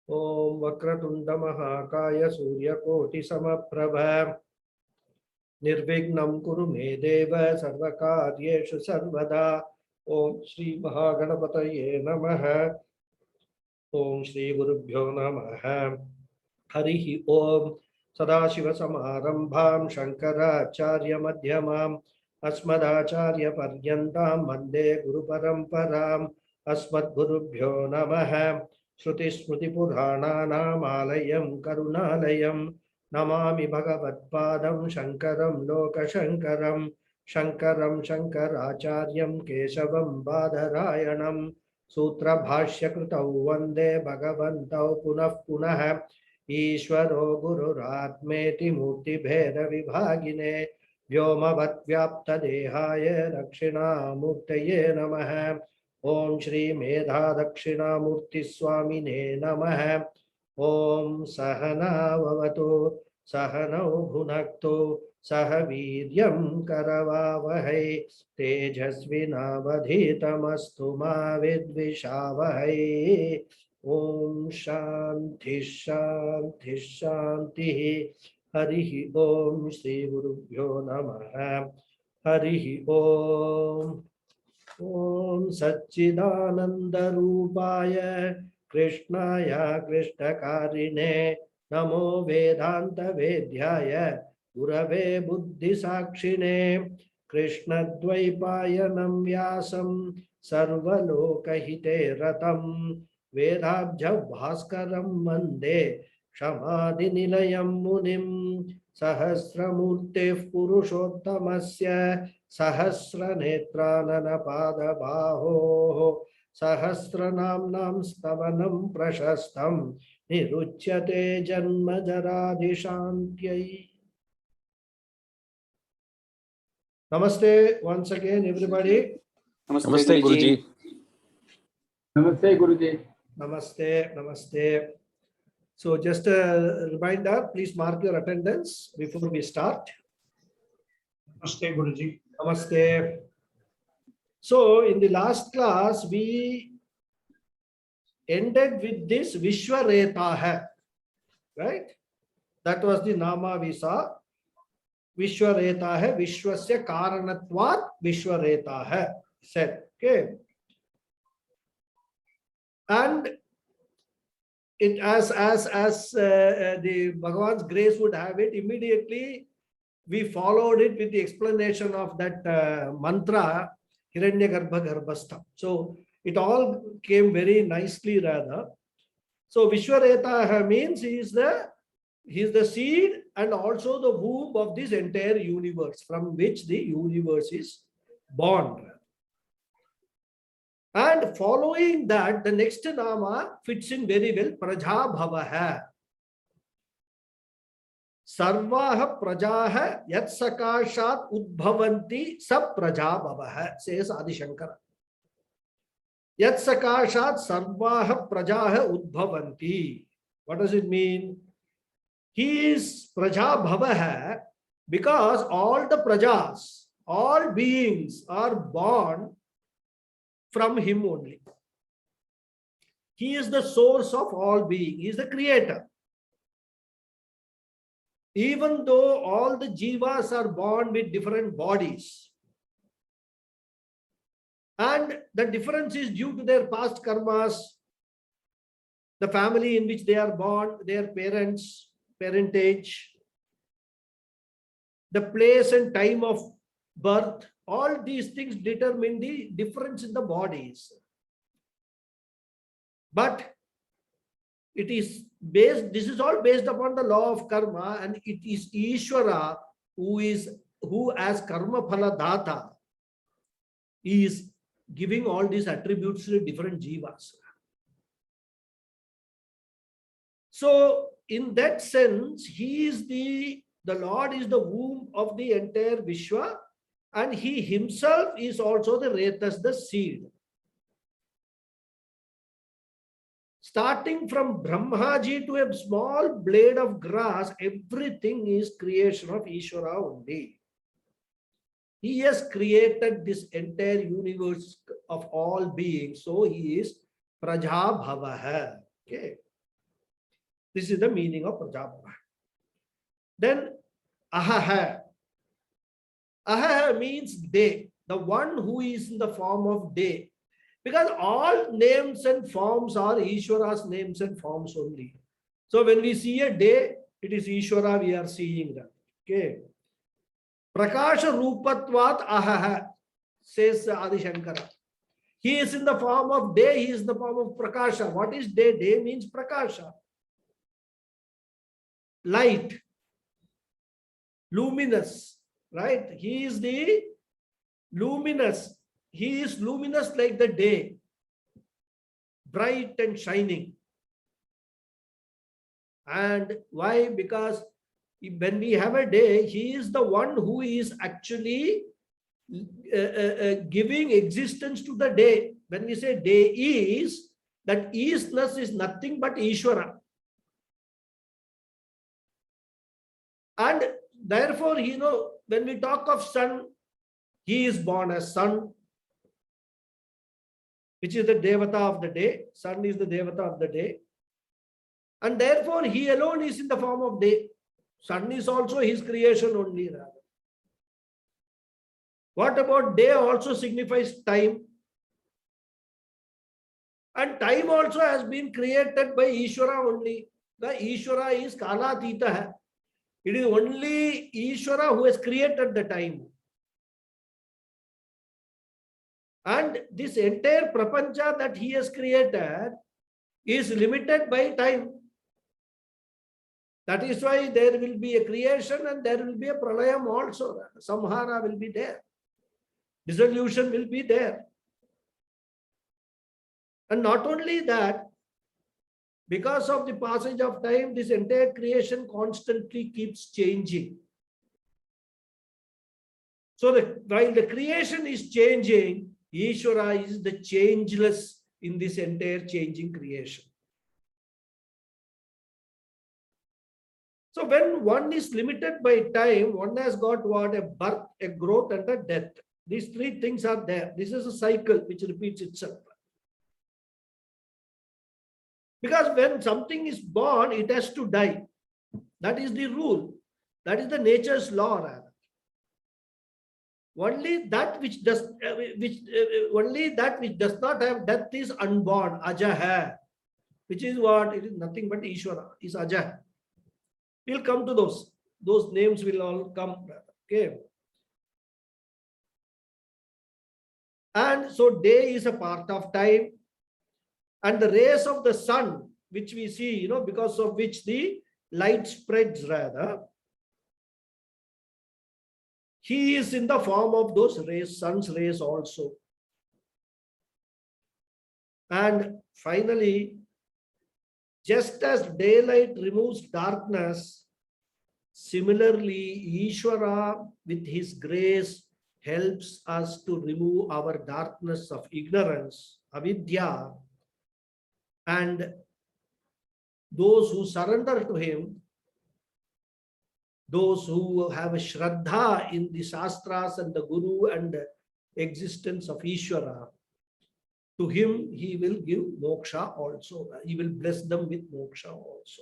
Om Vakratunda Mahakaya Suryakoti Samaprabha Nirvignam Kuru Me Deva Sarvakaryeshu Sarvada. Om Shri Mahaganapataye Namaha. Om Shri Gurubhyo Namaha. Harihi Om. Sadashiva Samarambham Shankaracharya Madhyamam Asmadacharya Paryantam Vande Guru Paramparam Asmad Gurubhyo Namaha. Shruti Smriti Purana Alayam Karunalayam Namami Bhagavatpadam Shankaram Loka Shankaram Shankaram Shankaracharyam Keshavam Badharayanam Sutra Bhashya Krutau Vande Bhagavantau Punah Punah Ishvaro Gururatmeti Murti Bheda Vibhagine Vyomavad Vyapta Dehaya Dakshina Murtaye Namaha. Om Shri Medha Dakshina Murti Swamine Namaha. Om Sahana Vavatu Sahanau Bhunaktu Sahaviryam Karavavahai Tejasvinavadhitamastu ma vidvishavahai. Om Shanti Shanti Shanti. Harihi Om Shri Gurubhyo Namaha. Harihi Om. Om Satchidananda Rupaya Krishnaya Krishnakarine Namo Vedanta Vedyaya Gurave Buddhi Sakshine Krishna Dvaipayanam Vyasam Sarvalokahite Ratam Vedabja Bhaskaram Mande Shamadhi Nilayam Munim Sahasramurte Purushottamasya Sahasranetranana Pada Baho Sahasranamnam Stavanam Prashastam Niruchyate Janma Jaradhishantyai. Namaste once again, everybody. Namaste, Guruji. Namaste, Guruji. Namaste, namaste. So just a reminder, please mark your attendance before we start. Namaste, Guruji. Namaste. So in the last class, we ended with this Vishwaretaha, right? That was the Nama we saw. Vishwaretaha, Vishwasya Karanatvat Vishwaretaha, said. Okay. And it as the Bhagavan's grace would have it, immediately we followed it with the explanation of that mantra, Hiranyagarbha Garbhastha. So it all came very nicely rather. So Vishwaretaha means he is the seed and also the womb of this entire universe, from which the universe is born. And following that, the next Nama fits in very well, Prajabhavaha. Sarvaha Prajaha Yat Sakashat Udbhavanti Sab Prajabhavaha, says Adi Shankara. Yat Sakashat Sarvaha Prajaha Udbhavanti. What does it mean? He is Prajabhavaha because all the Prajas, all beings are born from him only. He is the source of all being. He is the creator. Even though all the jivas are born with different bodies, and the difference is due to their past karmas, the family in which they are born, their parents, parentage, the place and time of birth, all these things determine the difference in the bodies. But it is based, this is all based upon the law of karma, and it is Ishvara who as karma phala data is giving all these attributes to different jivas. So in that sense, he is the Lord is the womb of the entire Vishwa, and he himself is also the Retas, the seed. Starting from Brahmaji to a small blade of grass, everything is creation of Ishvara only. He has created this entire universe of all beings. So he is Prajabhavaha. Okay. This is the meaning of Prajabhava. Then Ahaha. Ahaha means day, the one who is in the form of day. Because all names and forms are Ishwara's names and forms only. So when we see a day, it is Ishwara we are seeing that. Okay. Prakasha Rupatvat Ahaha, says Adi Shankara. He is in the form of day, he is in the form of Prakasha. What is day? Day means Prakasha. Light. Luminous. Right? He is the luminous. He is luminous like the day. Bright and shining. And why? Because when we have a day, he is the one who is actually giving existence to the day. When we say day is, that isness is nothing but Ishvara. And therefore, when we talk of sun, he is born as sun, which is the Devata of the day. Sun is the Devata of the day. And therefore, he alone is in the form of day. Sun is also his creation only. Rather. What about day also signifies time? And time also has been created by Ishvara only. The Ishvara is Kalatita. It is only Ishvara who has created the time. And this entire prapancha that he has created is limited by time. That is why there will be a creation and there will be a pralayam also. Samhara will be there. Dissolution will be there. And not only that, because of the passage of time, this entire creation constantly keeps changing. So while the creation is changing, Ishvara is the changeless in this entire changing creation. So when one is limited by time, one has got what? A birth, a growth, and a death. These three things are there. This is a cycle which repeats itself. Because when something is born, it has to die. That is the rule. That is the nature's law. Rather. Only that which does not have death is unborn, ajaha, which is what? It is nothing but Ishvara, is ajaha. We'll come to those. Those names will all come. Okay. And so day is a part of time. And the rays of the sun, which we see, because of which the light spreads rather, he is in the form of those rays, sun's rays also. And finally, just as daylight removes darkness, similarly, Ishvara with his grace helps us to remove our darkness of ignorance, avidya, and those who surrender to him, those who have a shraddha in the Shastras and the Guru and the existence of Ishvara, to him he will give moksha also. He will bless them with moksha also.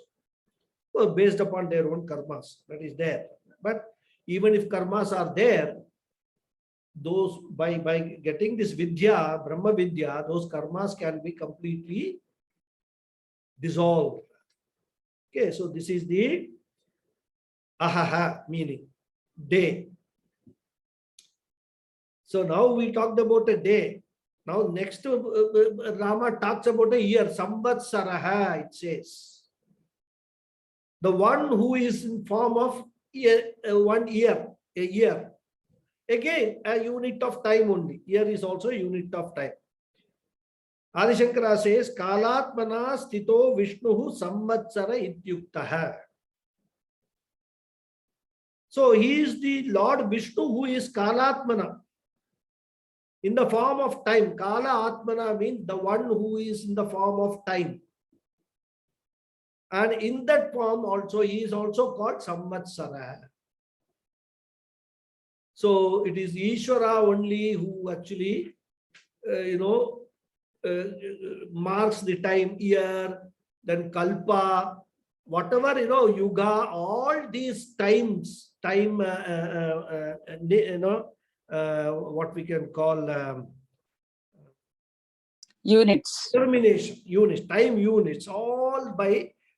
Well, based upon their own karmas, that is there. But even if karmas are there, those by getting this vidya, Brahma vidya, those karmas can be completely dissolved. Okay, so this is the ahaha meaning, day. So now we talked about a day. Now next Rama talks about a year, samvatsaraha, it says. The one who is in form of 1 year, a year. Again, a unit of time only. Year is also a unit of time. Adi Shankara says, Kalatmana stito Vishnuhu samvatsara ityuktaha. So he is the Lord Vishnu who is Kalatmana. In the form of time. Kala Atmana means the one who is in the form of time. And in that form also, he is also called Samvatsara. So it is Ishvara only who actually, marks the time, year, then Kalpa, whatever, yuga, all these times, what we can call Units. determination, units, time units, all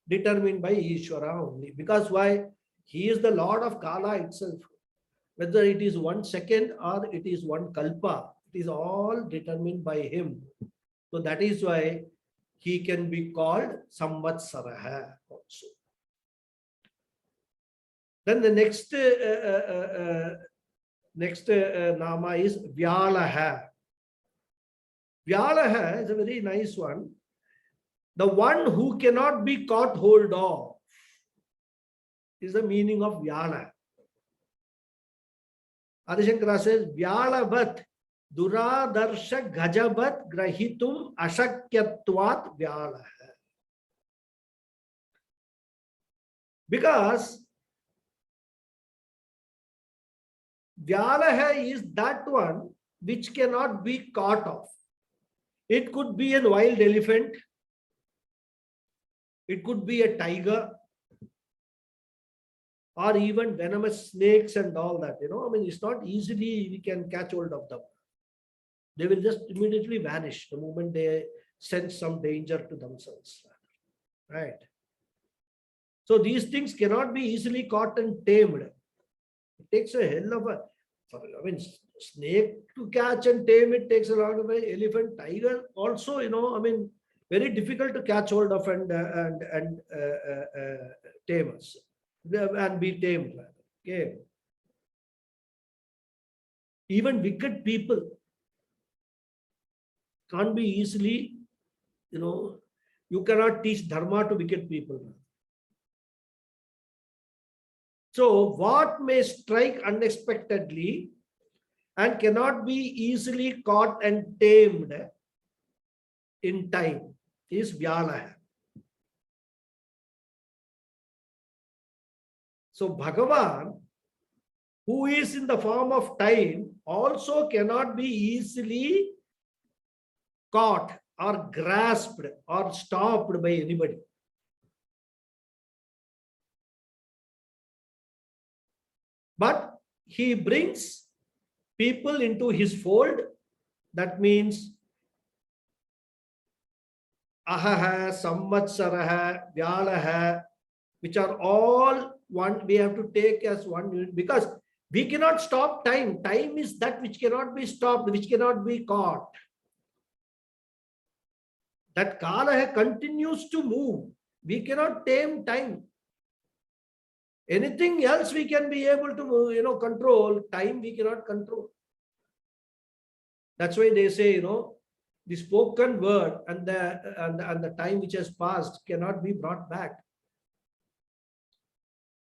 determined by Ishvara only. Because why? He is the Lord of Kala itself. Whether it is 1 second or it is 1 kalpa, it is all determined by him. So that is why he can be called Samvatsaraha also. Then the next nama is Vyalaha. Vyalaha is a very nice one. The one who cannot be caught hold of is the meaning of Vyala. Adi Shankara says, Vyalavat Duradarsha Gajabat Grahitum Ashakyatvat Vyalaha. Because Vyalaha is that one which cannot be caught of. It could be a wild elephant. It could be a tiger. Or even venomous snakes and all that. It's not easily we can catch hold of them. They will just immediately vanish the moment they sense some danger to themselves. Right? So these things cannot be easily caught and tamed. It takes a hell of a, snake to catch and tame, it takes a lot of elephant, tiger also, very difficult to catch hold of and tame us and be tamed. Okay. Even wicked people can't be easily, you cannot teach dharma to wicked people. So what may strike unexpectedly and cannot be easily caught and tamed in time is Vyalaha. So Bhagavan, who is in the form of time, also cannot be easily caught or grasped or stopped by anybody. But he brings people into his fold. That means Ahaha, Samvatsaraha, Vyalaha, which are all one, we have to take as one unit, because we cannot stop time. Time is that which cannot be stopped, which cannot be caught. That Kala continues to move. We cannot tame time. Anything else we can be able to, control. Time we cannot control. That's why they say, the spoken word and the time which has passed cannot be brought back.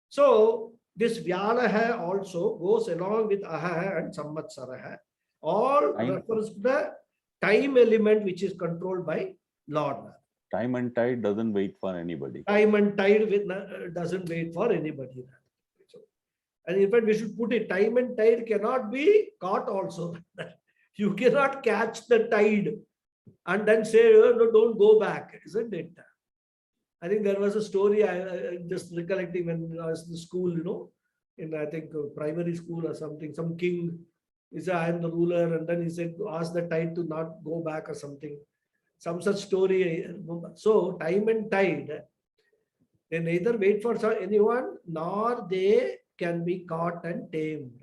So this Vyalaha also goes along with Ahaha and Samvatsaraha. All refers to the time element which is controlled by Lord. Time and tide doesn't wait for anybody. Time and tide doesn't wait for anybody. And in fact, we should put it, time and tide cannot be caught also. You cannot catch the tide and then say, oh, no, don't go back, isn't it? I think there was a story I just recollecting when I was in school, in I think primary school or something, some king, he said, I am the ruler, and then he said, ask the tide to not go back or something. Some such story. So time and tide, they neither wait for anyone nor they can be caught and tamed.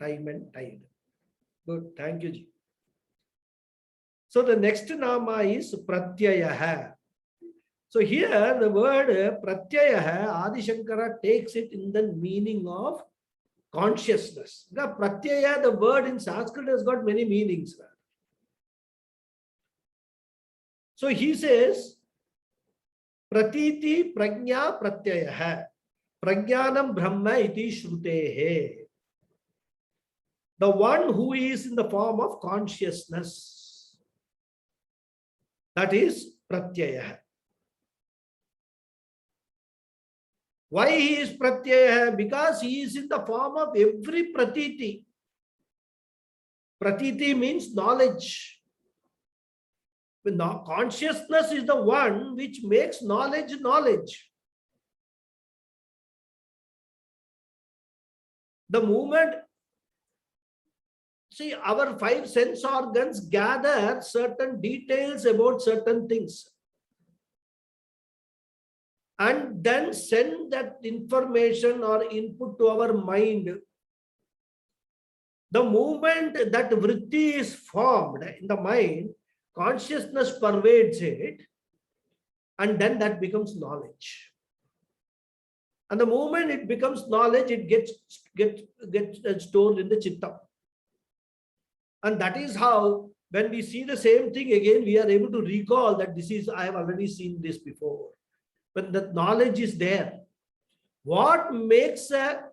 Time and tide. Good. Thank you, Ji. So the next nama is Pratyayaha. So here the word Pratyayaha, Adi Shankara takes it in the meaning of consciousness. The Pratyaya, the word in Sanskrit has got many meanings. So he says, Pratiti Prajna Pratyayaha. Prajnanam Brahma iti Shrutehe. The one who is in the form of consciousness. That is Pratyayaha. Why he is Pratyayaha? Because he is in the form of every Pratiti. Pratiti means knowledge. Consciousness is the one which makes knowledge knowledge. The moment, see, our five sense organs gather certain details about certain things and then send that information or input to our mind. The moment that vritti is formed in the mind, consciousness pervades it, and then that becomes knowledge. And the moment it becomes knowledge, it gets stored in the chitta. And that is how, when we see the same thing again, we are able to recall that this is, I have already seen this before. When the knowledge is there. What makes a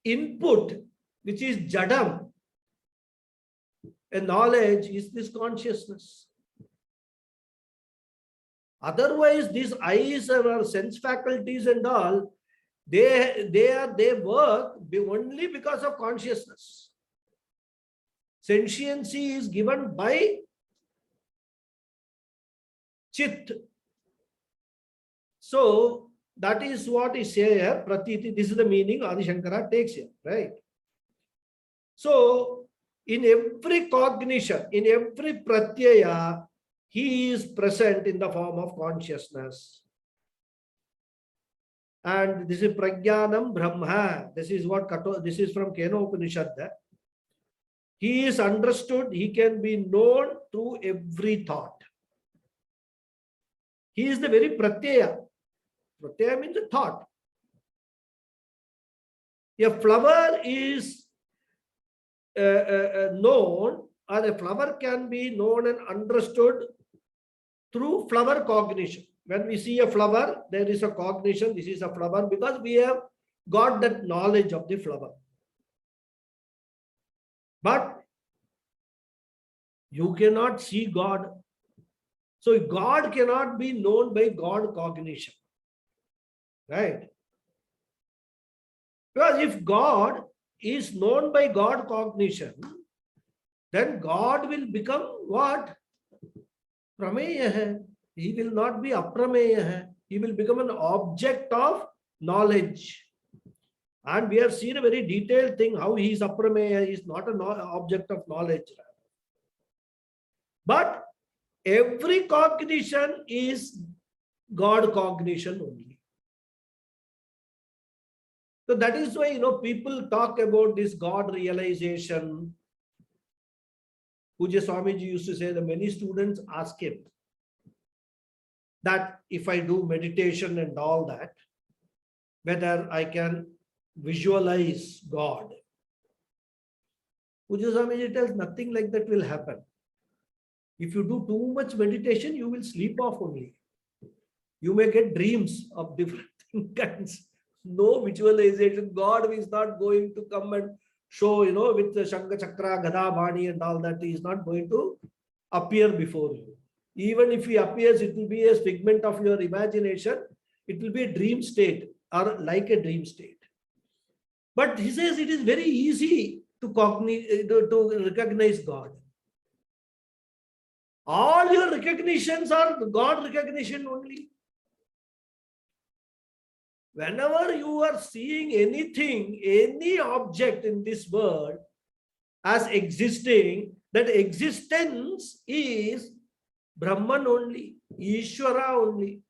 input, which is jadam, a knowledge, is this consciousness. Otherwise, these eyes and our sense faculties and all, they work only because of consciousness. Sentiency is given by chit. So that is what is here, pratiti. This is the meaning Adi Shankara takes here, right? So in every cognition, in every pratyaya, he is present in the form of consciousness. And this is prajnanam brahma. This is what this is from Kena Upanishad. He is understood, he can be known through every thought. He is the very pratyaya. Pratyaya means a thought. A flower is known, or a flower can be known and understood through flower cognition. When we see a flower, there is a cognition, this is a flower, because we have got that knowledge of the flower. But you cannot see God. So God cannot be known by God cognition. Right? Because if God is known by God cognition, then God will become what? Prameya. He will not be aprameya. He will become an object of knowledge. And we have seen a very detailed thing how he is aprameya. He is not an object of knowledge. But every cognition is God cognition only. So that is why, people talk about this God realization. Puja Swamiji used to say that many students ask him that if I do meditation and all that, whether I can visualize God. Puja Swamiji tells nothing like that will happen. If you do too much meditation, you will sleep off only. You may get dreams of different kinds. No visualization. God is not going to come and show, with the Shankha Chakra, Gada, Bani and all that. He is not going to appear before you. Even if he appears, it will be a figment of your imagination. It will be a dream state or like a dream state. But he says it is very easy to recognize God. All your recognitions are God recognition only. Whenever you are seeing anything, any object in this world as existing, that existence is Brahman only, Ishvara only.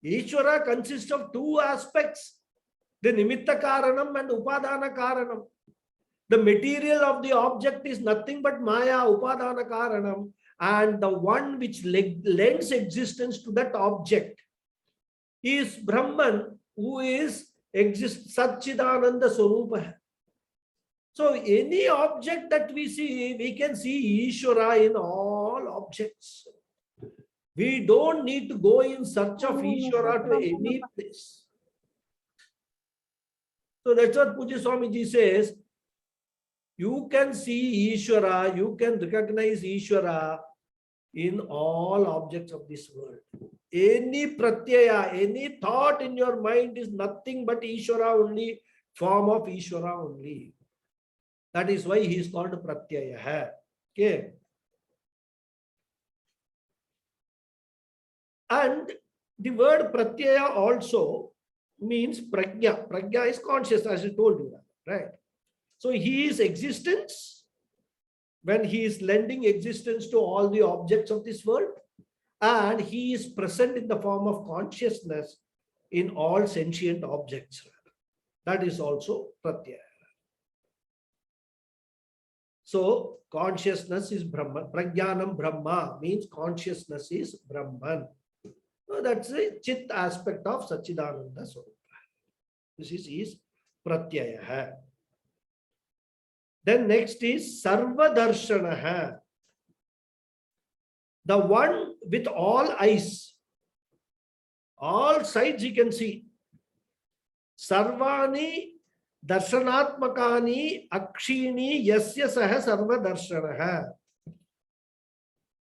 Ishvara consists of two aspects, the Nimitta Karanam and Upadana Karanam. The material of the object is nothing but Maya, Upadana Karanam, and the one which lends existence to that object is Brahman, who is Satchidananda Swarupa. So any object that we see, we can see Ishvara in all objects. We don't need to go in search of Ishvara to any place. So that's what Puja Swamiji says. You can see Ishvara, you can recognize Ishvara in all objects of this world. Any pratyaya, any thought in your mind is nothing but Ishvara only, form of Ishvara only. That is why he is called pratyaya. Okay. And the word pratyaya also means prajna. Prajna is conscious, as I told you, right? So he is existence when he is lending existence to all the objects of this world, and he is present in the form of consciousness in all sentient objects. That is also pratyaya. So consciousness is Brahman. Prajnanam Brahma means consciousness is Brahman. So that's the chit aspect of Sachidananda Swarupa. This is pratyaya. Then next is Sarva Darshanaha. The one with all eyes. All sides you can see. Sarvani Darshanatmakani Akshini Yasya Saha Sarva Darshanaha.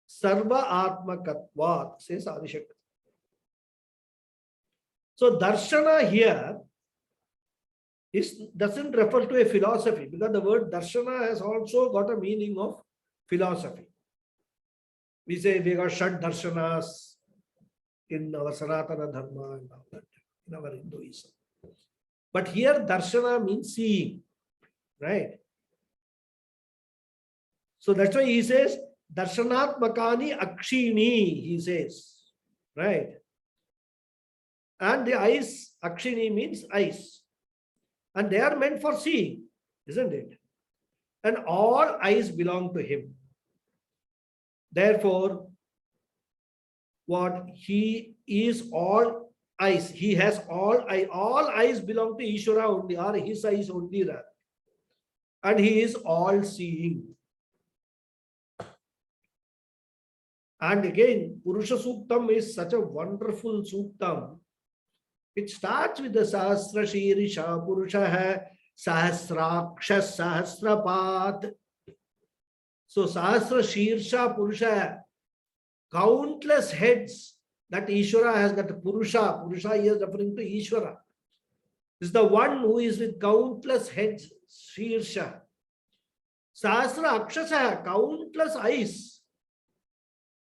Sarva Atmakatvat, says Adishakti. So Darshana here doesn't refer to a philosophy, because the word Darshana has also got a meaning of philosophy. We say we got Shad Darshanas in our Sanatana Dharma and all that, in our Hinduism. But here Darshana means seeing, right? So that's why he says Darshanatmakani Akshini, he says, right? And the eyes, Akshini means eyes. And they are meant for seeing, isn't it? And all eyes belong to him. Therefore, what he is all eyes, he has all eyes belong to Ishvara only, or his eyes only rather. And he is all seeing. And again, Purusha Suktam is such a wonderful Suktam. It starts with the Sahasra Shirisha Purusha hai, Sahasraksha Sahasrapat. So Sahasra Shirsha Purusha, countless heads that Ishvara has got. Purusha is referring to Ishvara. Is the one who is with countless heads, Shirsha. Sahasra Akshasa, countless eyes.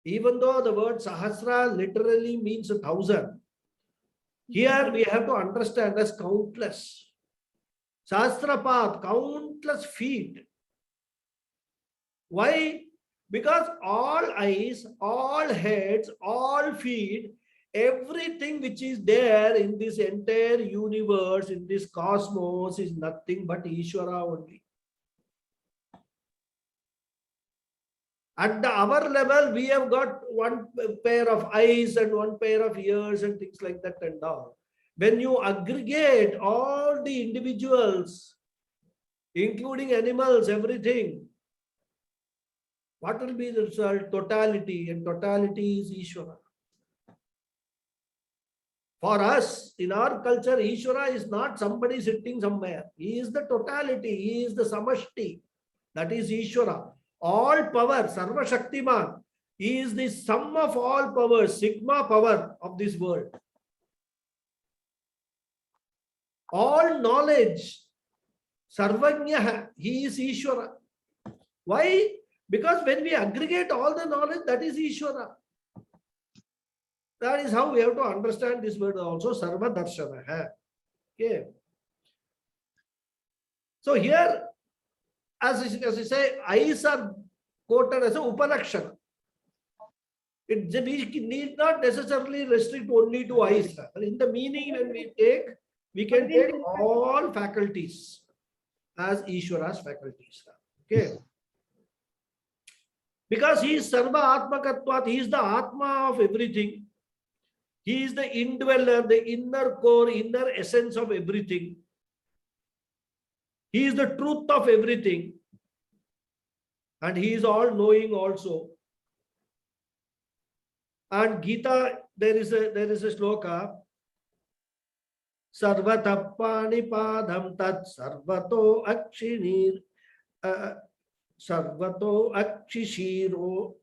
Even though the word Sahasra literally means 1,000, here we have to understand as countless. Sahasrapat, countless feet. Why? Because all eyes, all heads, all feet, everything which is there in this entire universe, in this cosmos, is nothing but Ishvara only. At our level, we have got one pair of eyes and one pair of ears and things like that and all. When you aggregate all the individuals, including animals, everything, what will be the result? Totality, and totality is Ishvara. For us, in our culture, Ishvara is not somebody sitting somewhere. He is the totality, he is the samashti. That is Ishvara. All power, Sarva Shaktiman, he is the sum of all powers, Sigma power of this world. All knowledge, Sarvajna, he is Ishvara. Why? Because when we aggregate all the knowledge, that is Ishvara. That is how we have to understand this word also, Sarva Darshana. Okay. So here, as I say, eyes are quoted as a Upanakshana. We need not necessarily restrict only to eyes. In the meaning, when we can take all faculties as Ishvara's faculties. Okay. Because he is Sarva Atmakatvat, he is the Atma of everything. He is the indweller, the inner core, inner essence of everything. He is the truth of everything. And he is all knowing also. And Gita, there is a shloka. Sarvatapani padam tat sarvato akshinir sarvato akshishiro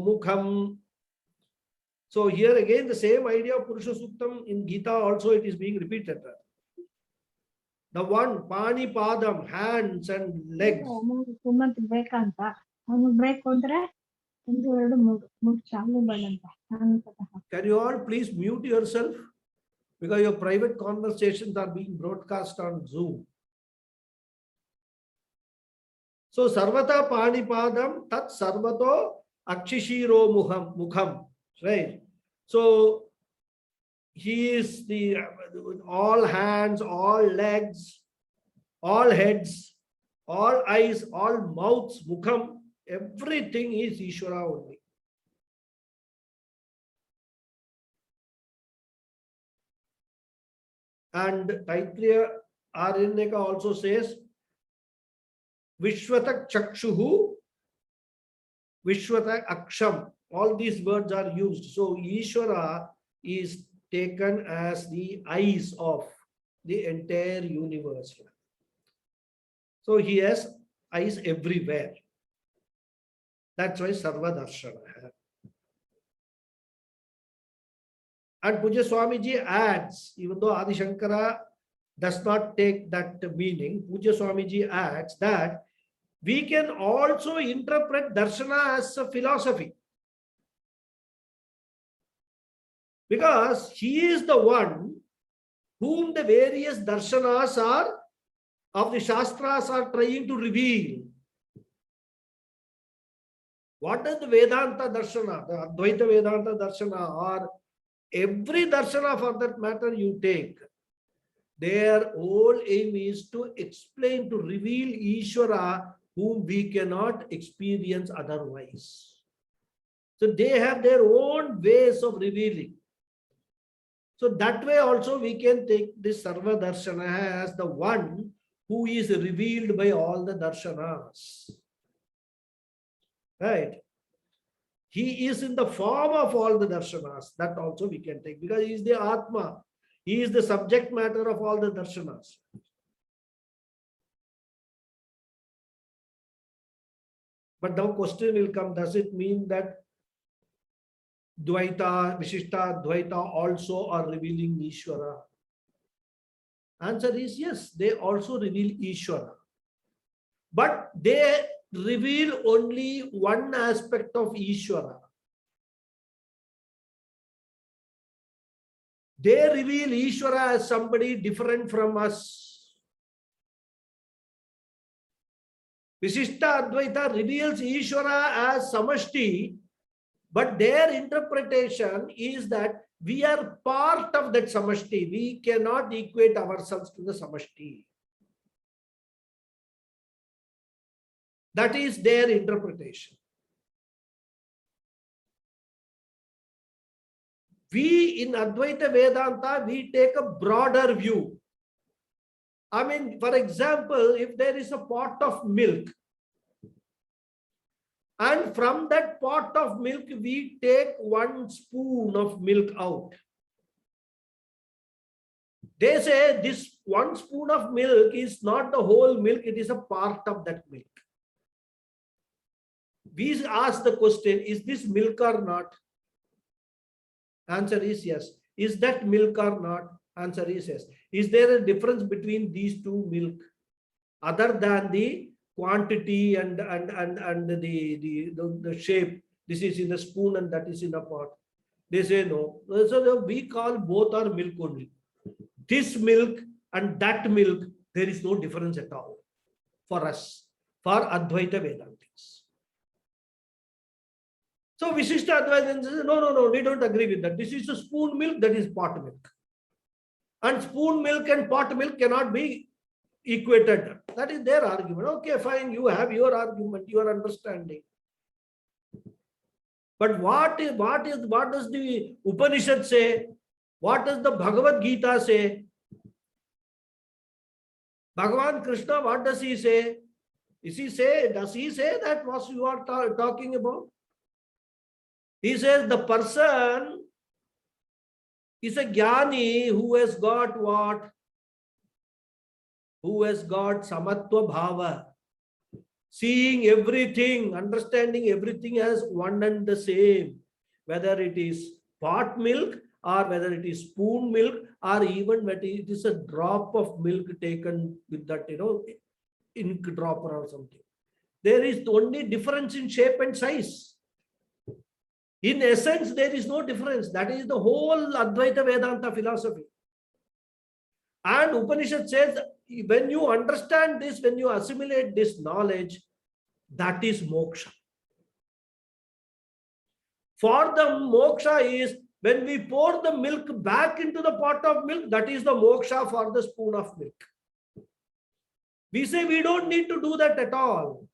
mukham. So here again the same idea of Purusha Suktam in Gita also it is being repeated. The one, Pani Padam, hands and legs. Can you all please mute yourself? because your private conversations are being broadcast on Zoom. So Sarvata Panipadam Tat Sarvato Akshishiro Mukham. Right? So he is the all hands, all legs, all heads, all eyes, all mouths, Mukham, everything is Ishvara only. And Taittiriya Aranyaka also says, Vishwata Chakshuhu, Vishwata Aksham. All these words are used. So Ishvara is taken as the eyes of the entire universe. So he has eyes everywhere. That's why Sarva Darshana. And Pujya Swamiji adds, even though Adi Shankara does not take that meaning, Pujya Swamiji adds that we can also interpret Darshana as a philosophy. Because he is the one whom the various darshanas are of the Shastras are trying to reveal. What is the Vedanta Darshana, the Advaita Vedanta Darshana, or every Darshana for that matter you take? Their whole aim is to explain, to reveal Ishvara whom we cannot experience otherwise. So they have their own ways of revealing. So that way also we can take this Sarva Darshana as the one who is revealed by all the darshanas. Right? He is in the form of all the darshanas. That also we can take, because he is the Atma. He is the subject matter of all the darshanas. But now question will come, does it mean that Dvaita, Vishishta, Dvaita also are revealing Ishvara? Answer is yes, they also reveal Ishvara. But they reveal only one aspect of Ishvara. They reveal Ishvara as somebody different from us. Vishishta Advaita reveals Ishvara as Samashti, but their interpretation is that we are part of that Samashti. We cannot equate ourselves to the Samashti. That is their interpretation. We in Advaita Vedanta, we take a broader view. I mean, for example, if there is a pot of milk, and from that pot of milk, we take 1 spoon of milk out. They say this 1 spoon of milk is not the whole milk, it is a part of that milk. We ask the question, is this milk or not? Answer is yes. Is that milk or not? Answer is yes. Is there a difference between these two milk other than the quantity and the shape? This is in a spoon and that is in a pot. They say no. So we call both are milk only. This milk and that milk, there is no difference at all for us, for Advaita Vedantis. So Vishishta Advaita says, no, we don't agree with that. This is a spoon milk, that is pot milk. And spoon milk and pot milk cannot be equated. That is their argument. Okay, fine, you have your argument, your understanding. But what does the Upanishad say? What does the Bhagavad Gita say? Bhagavan Krishna, what does he say? Does he say that what you are talking about? He says the person is a jnani who has got what? Who has got samatva bhava. Seeing everything, understanding everything as one and the same. Whether it is pot milk or whether it is spoon milk or even whether it is a drop of milk taken with that, ink dropper or something. There is only difference in shape and size. In essence, there is no difference. That is the whole Advaita Vedanta philosophy. And Upanishad says, when you understand this, when you assimilate this knowledge, that is moksha. For them, moksha is when we pour the milk back into the pot of milk, that is the moksha for the spoon of milk. We say we don't need to do that at all.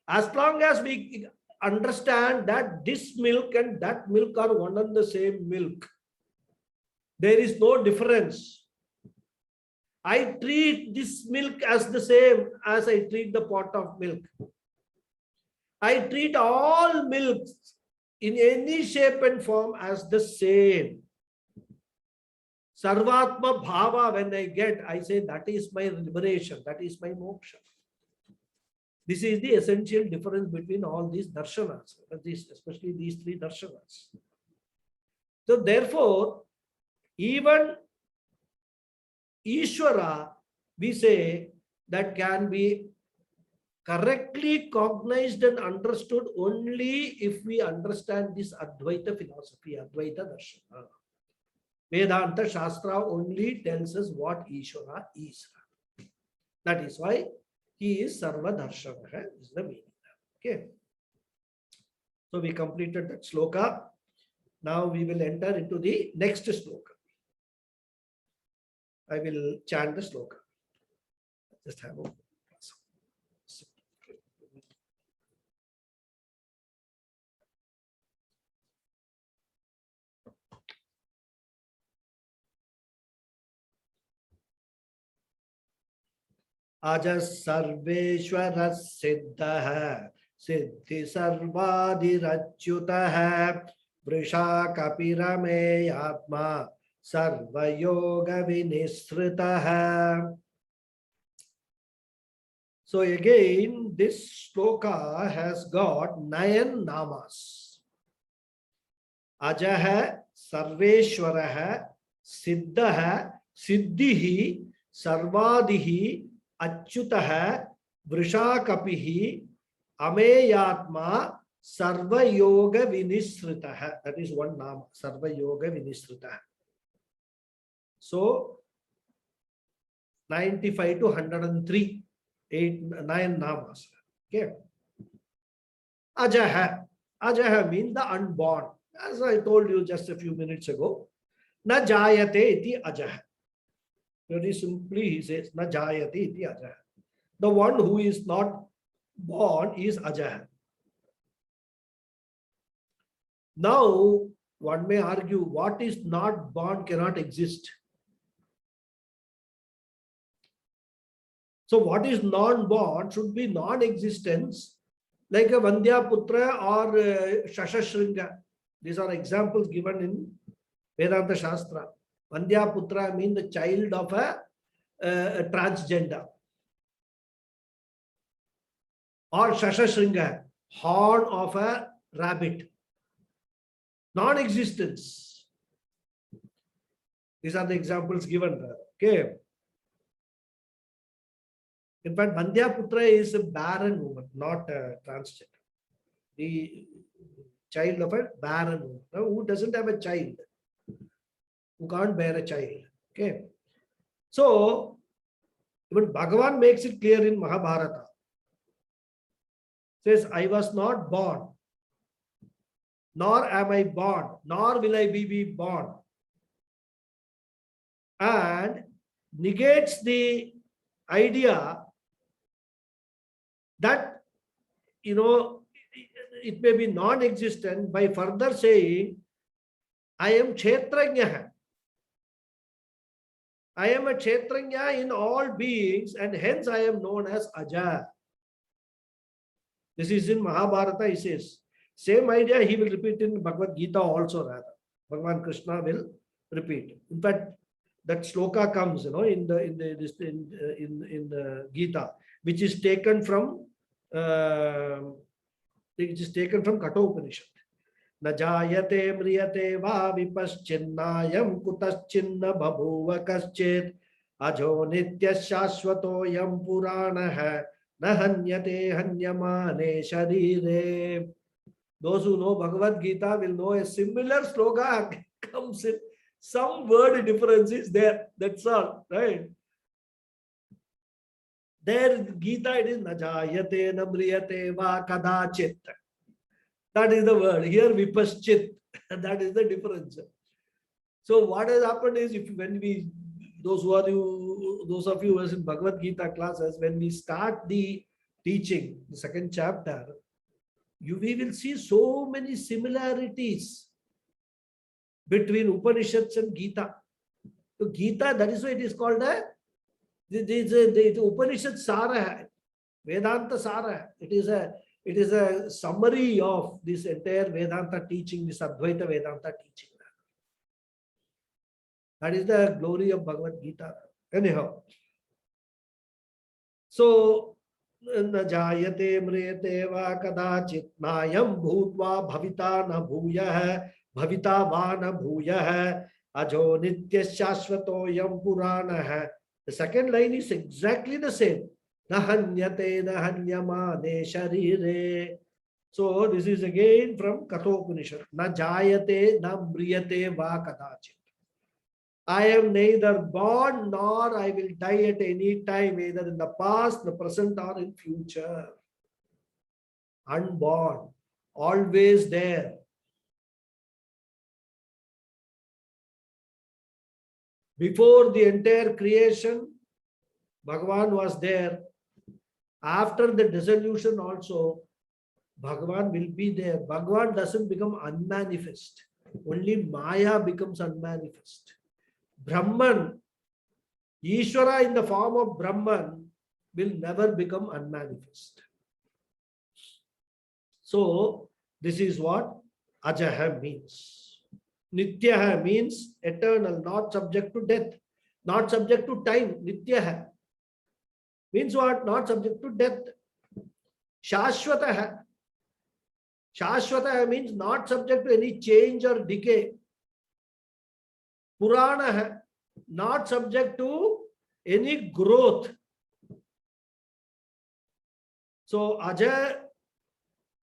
As long as we understand that this milk and that milk are one and the same milk, there is no difference. I treat this milk as the same as I treat the pot of milk. I treat all milks in any shape and form as the same. Sarvatma bhava, when I get, I say that is my liberation, that is my moksha. This is the essential difference between all these darshanas, especially these three darshanas. So therefore, even Ishvara, we say, that can be correctly cognized and understood only if we understand this Advaita philosophy, Advaita Darshana. Vedanta Shastra only tells us what Ishvara is. That is why he is Sarva Darshana, is the meaning. Okay. So we completed that sloka. Now we will enter into the next sloka. I will chant the sloka. Just have a Aja Sarveshwara Siddha Siddhi Sarvadirachyuta Vrisha Kapirame Atma Sarva Yoga Vinisrita. So again, this sloka has got 9 namas. Ajaha, Sarveshwaraha, Siddhaha, Siddhihi, Sarvadihi, Achyutaha, Vrishakapihi, Ameyatma, Sarva Yoga Vinisritaha. That is one nama, Sarva Yoga Vinisritaha. So 95 to 103, 9 namas. Okay. Ajaha. Ajaha means the unborn. As I told you just a few minutes ago, na jayate iti ajaha. Very simply, he says, na jayate iti ajaha. The one who is not born is ajaha. Now, one may argue, what is not born cannot exist. So what is non-born should be non-existence, like a Vandya Putra or Sahasranamam. These are examples given in Vedanta Shastra. Vandya Putra means the child of a transgender. Or Sahasranamam, horn of a rabbit. Non-existence. These are the examples given there. Okay. In fact, Vandya Putra is a barren woman, not a transgender. The child of a barren woman, who doesn't have a child, who can't bear a child. Okay. So, even Bhagavan makes it clear in Mahabharata. Says, I was not born, nor am I born, nor will I be born. And negates the idea that, it may be non-existent by further saying, I am Kshetrajna. I am a Kshetrajna in all beings, and hence I am known as Aja. This is in Mahabharata, he says. Same idea he will repeat in Bhagavad Gita also, rather. Bhagavan Krishna will repeat. In fact, that sloka comes, in the Gita, which is taken from Kathopanishad. Na jayate mriyate va vipaschennayam kutaschinna bhabhuva kaschet ajo nitya shashvato yam puranaha na hanyate hanyamane sharire. Those who know Bhagavad Gita will know a similar sloka comes in. Some word difference is there. That's all, right? There, Gita, it is najayate, namriyate, va kadachit. That is the word. Here, vipaschit. That is the difference. So what has happened is, those of you who are in Bhagavad Gita classes, when we start the teaching, the second chapter, we will see so many similarities between Upanishads and Gita. So Gita, that is why it is called the Upanishad Sara, Vedanta Sara. It is a summary of this entire Vedanta teaching, this Advaita Vedanta teaching. That is the glory of Bhagavad Gita. Anyhow, so najayate mriyate va kadachit nayam bhutva bhavita na bhuyah bhavita va na bhuyah ajo nitya shashvato yam purana. The second line is exactly the same. Na hanyate na hanyamane sharire. So this is again from Kathopanishad. Na jayate na mriyate va kadachit. I am neither born nor I will die at any time, either in the past, the present, or in future. Unborn, always there. Before the entire creation, Bhagavan was there. After the dissolution also, Bhagavan will be there. Bhagavan doesn't become unmanifest. Only Maya becomes unmanifest. Brahman, Ishvara in the form of Brahman, will never become unmanifest. So, this is what Ajaha means. Nityaha means eternal, not subject to death, not subject to time. Nityaha means what? Not subject to death. Shashvataha. Shashvataha means not subject to any change or decay. Purana, not subject to any growth. So Aja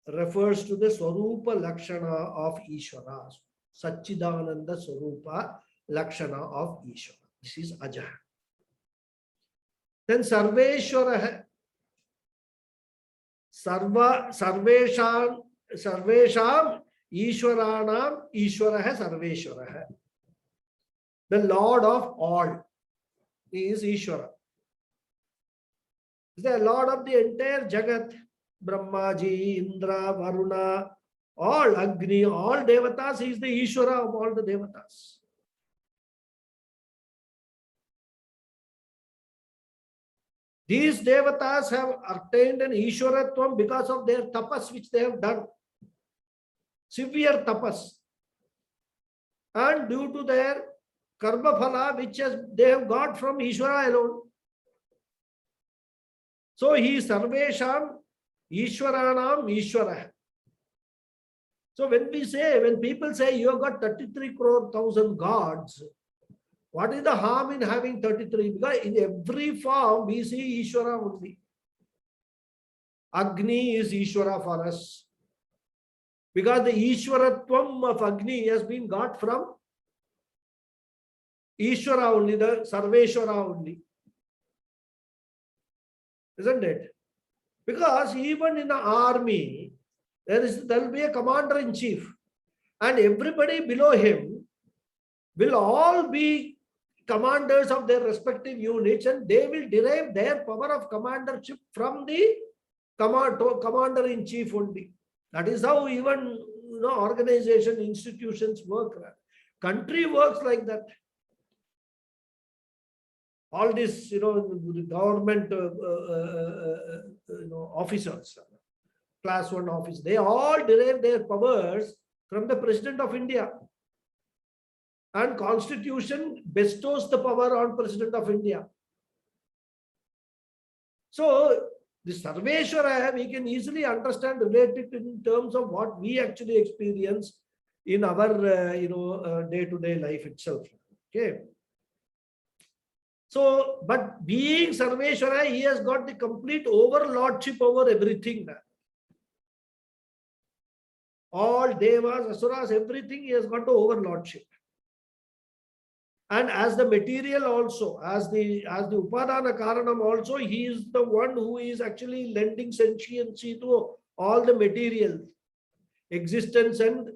refers to the Swarupa Lakshana of Ishvara. Satchidananda Swarupa Lakshana of Ishvara. This is Aja. Then Sarveshwara. Sarvesham Ishwaranam Ishwara Sarveshwara. The Lord of all is Ishvara. Is the Lord of the entire Jagat. Brahmaji, Indra, Varuna, all Agni, all Devatas. He is the Ishvara of all the Devatas. These Devatas have attained an Ishwaratvam because of their tapas which they have done. Severe tapas. And due to their karma phala which they have got from Ishvara alone. So he is Sarvesham Ishwaranam Ishwara. So when people say you have got 33 crore thousand gods, what is the harm in having 33? Because in every form we see Ishwara only. Agni is Ishwara for us. Because the Ishwaratvam of Agni has been got from Ishvara only, the Sarveshwara only. Isn't it? Because even in the army, there will be a commander-in-chief. And everybody below him will all be commanders of their respective units, and they will derive their power of commandership from the commander-in-chief only. That is how even organization, institutions work. Country works like that. All this, government officers, class 1 office, they all derive their powers from the President of India. And Constitution bestows the power on President of India. So, the Sarveshwara, we can easily understand, relate it in terms of what we actually experience in our, day-to-day life itself. Okay. So, but being Sarveshwara, he has got the complete overlordship over everything. All Devas, Asuras, everything, he has got the overlordship. And as the material also, as the Upadana Karanam also, he is the one who is actually lending sentiency to all the material existence and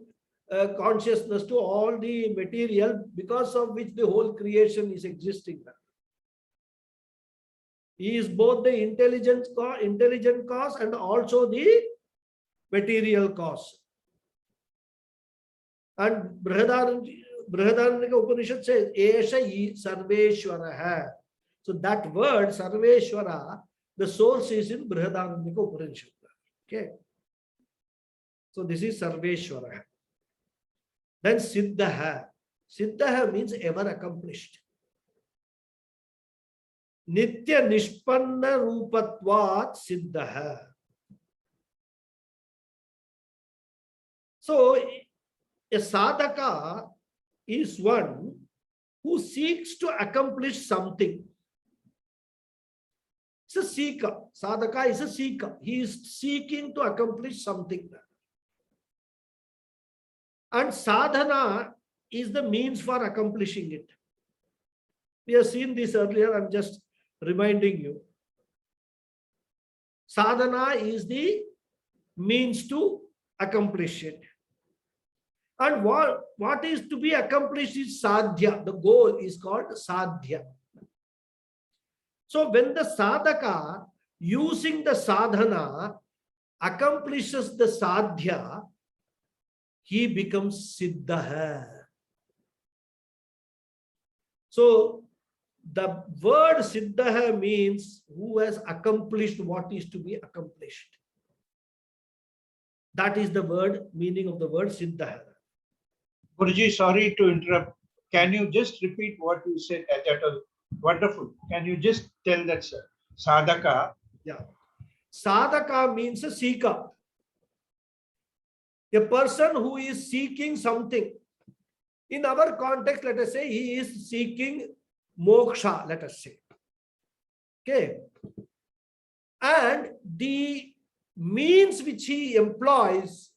consciousness to all the material, because of which the whole creation is existing. He is both the intelligent cause and also the material cause. And Brihadaranyaka Upanishad says, Esha Sarveshwara. So that word, Sarveshwara, the source is in Brihadaranyaka Upanishad. Okay. So this is Sarveshwara. Then Siddha. Siddha means ever accomplished. Nitya Nishpanna Rupatvat Siddha. So a sadhaka is one who seeks to accomplish something. It's a seeker. Sadhaka is a seeker. He is seeking to accomplish something. And sadhana is the means for accomplishing it. We have seen this earlier. I'm just reminding you. Sadhana is the means to accomplish it. And what is to be accomplished is sadhya. The goal is called sadhya. So when the sadhaka, using the sadhana, accomplishes the sadhya, he becomes siddha. So the word siddha means who has accomplished what is to be accomplished. That is the word, meaning of the word siddha. Guruji, sorry to interrupt. Can you just repeat what you said? That was wonderful. Can you just tell that, sir? Sadhaka. Yeah. Sadhaka means a seeker. A person who is seeking something. In our context, let us say he is seeking moksha, let us say. Okay. And the means which he employs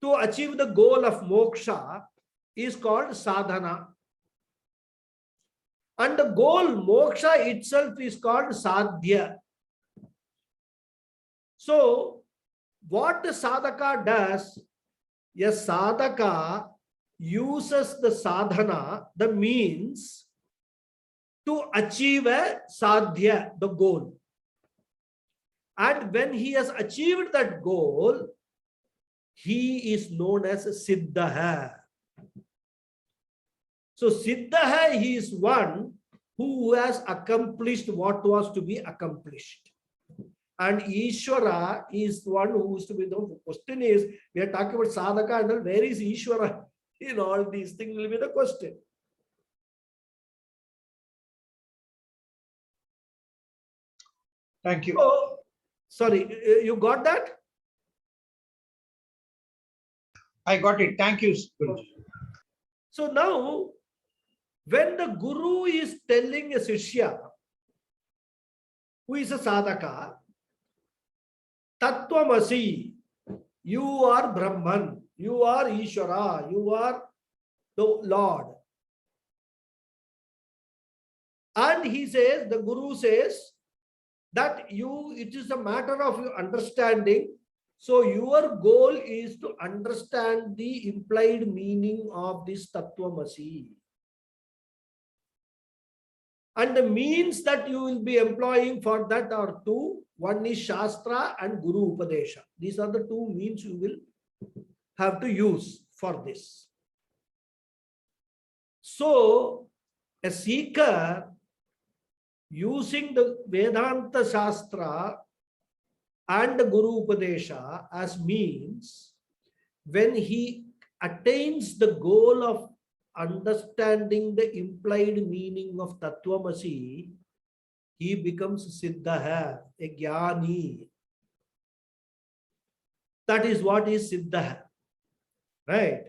to achieve the goal of moksha is called sadhana. And the goal, moksha itself, is called sadhya. So, what the sadhaka does, a sadhaka uses the sadhana, the means, to achieve a sadhya, the goal. And when he has achieved that goal, he is known as siddha. So siddha, he is one who has accomplished what was to be accomplished. And Ishvara is one who is to be known. The question is, we are talking about sadhaka and all, where is Ishvara in all these things will be the question. Thank you. Oh, sorry, you got that? I got it. Thank you, Guruji. So now, when the Guru is telling a Shishya, who is a sadhaka, Tattvamasi, you are Brahman, you are Ishvara, you are the Lord. And he says, the Guru says, that it is a matter of your understanding. So your goal is to understand the implied meaning of this Tattvamasi. And the means that you will be employing for that are two. One is Shastra and Guru Upadesha. These are the two means you will have to use for this. So a seeker, using the Vedanta Shastra and the Guru Upadesha as means, when he attains the goal of understanding the implied meaning of Tattvamasi, he becomes Siddha, a Jnani. That is what is Siddha. Right?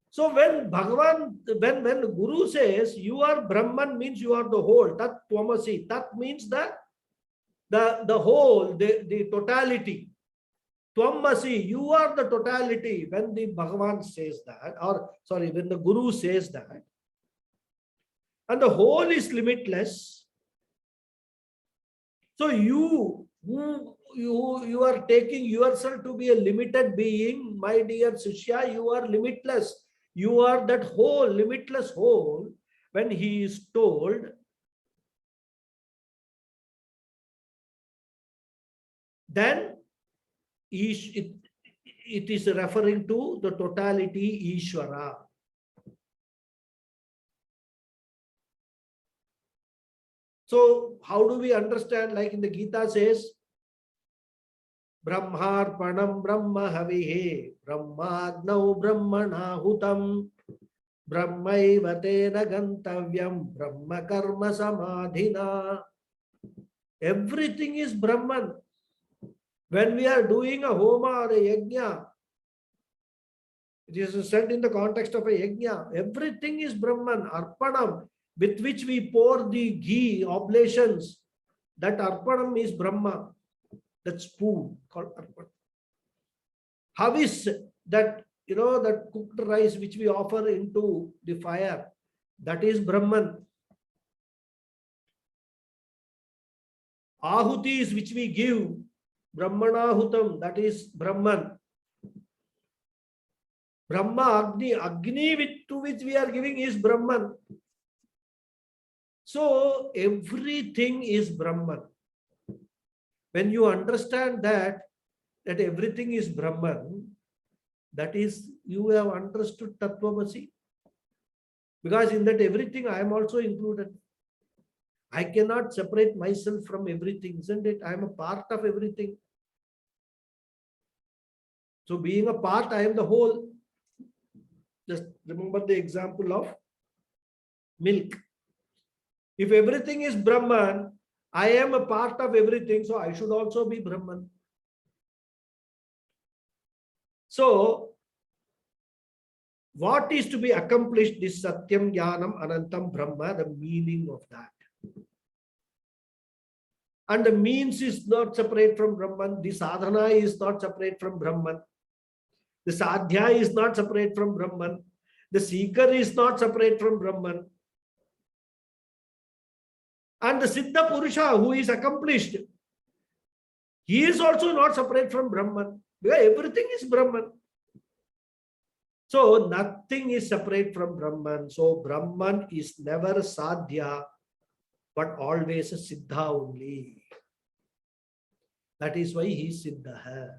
So when Bhagavan, when the Guru says you are Brahman, means you are the whole, Tat Tvamasi. Tat means the whole, the totality. Tvamasi, you are the totality. When the Bhagavan says that, or sorry, when the Guru says that, and the whole is limitless. So you are taking yourself to be a limited being, my dear Shishya, you are limitless. You are that whole, limitless whole. When he is told, then it is referring to the totality Ishvara. So how do we understand? Like in the Gita says, Brahmarpanam Brahma Havihe Brahmagnau Brahmanahutam Brahmaivate Nagantavyam Brahma Karma Samadhina. Everything is Brahman. When we are doing a homa or a yajna, it is said in the context of a yajna, everything is Brahman. Arpanam, with which we pour the ghee, oblations, that arpanam is Brahma. That spoon called arpanam. Havis, that that cooked rice which we offer into the fire, that is Brahman. Ahutis which we give, Brahmanahutam, that is Brahman. Brahma Agni to which we are giving is Brahman. So everything is Brahman. When you understand that everything is Brahman, that is, you have understood Tattvamasi. Because in that everything I am also included. I cannot separate myself from everything, isn't it? I am a part of everything. So being a part, I am the whole. Just remember the example of milk. If everything is Brahman, I am a part of everything, so I should also be Brahman. So, what is to be accomplished? This Satyam, Jnanam, Anantam, Brahma, the meaning of that. And the means is not separate from Brahman. The sadhana is not separate from Brahman. The sadhya is not separate from Brahman. The seeker is not separate from Brahman. And the Siddha Purusha who is accomplished, he is also not separate from Brahman. Because everything is Brahman. So nothing is separate from Brahman. So Brahman is never sadhya, but always a siddha only. That is why he is siddha.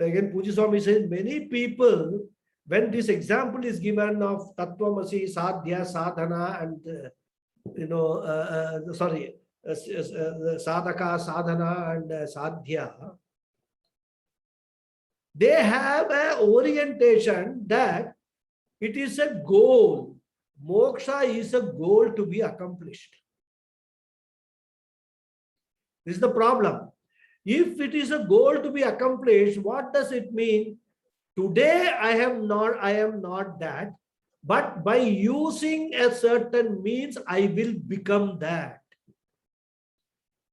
Again, Puji Swami says, many people, when this example is given of Tattvamasi, Sadhya, Sadhana, and Sadhaka, Sadhana, and Sadhya, they have an orientation that it is a goal. Moksha is a goal to be accomplished. This is the problem. If it is a goal to be accomplished, what does it mean? Today I am not that, but by using a certain means, I will become that.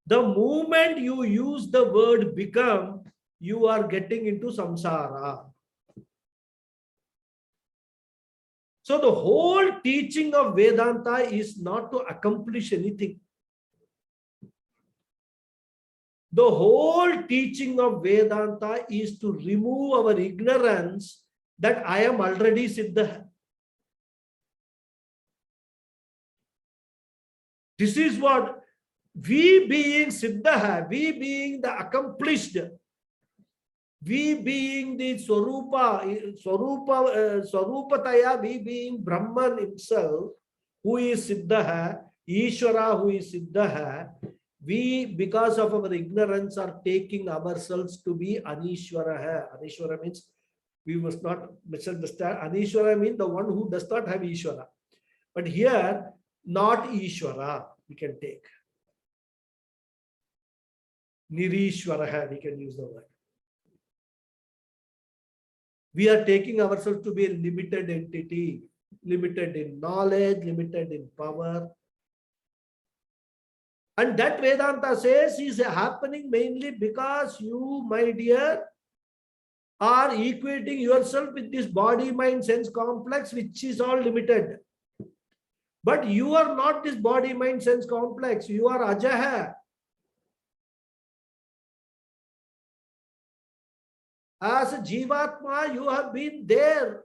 The moment you use the word become, you are getting into samsara. So the whole teaching of Vedanta is not to accomplish anything. The whole teaching of Vedanta is to remove our ignorance that I am already Siddha. This is what we being Siddha, we being the accomplished, we being the Swarupataya, we being Brahman himself, who is Siddha, Ishvara, who is Siddha, we, because of our ignorance, are taking ourselves to be Anishvara. Anishvara means, we must not misunderstand. Anishvara means the one who does not have Ishvara. But here, not Ishvara, we can take. Nirishvara, we can use the word. We are taking ourselves to be a limited entity, limited in knowledge, limited in power. And that Vedanta says is happening mainly because you, my dear, are equating yourself with this body, mind, sense complex, which is all limited. But you are not this body, mind, sense complex. You are Ajaha. As a Jivatma, you have been there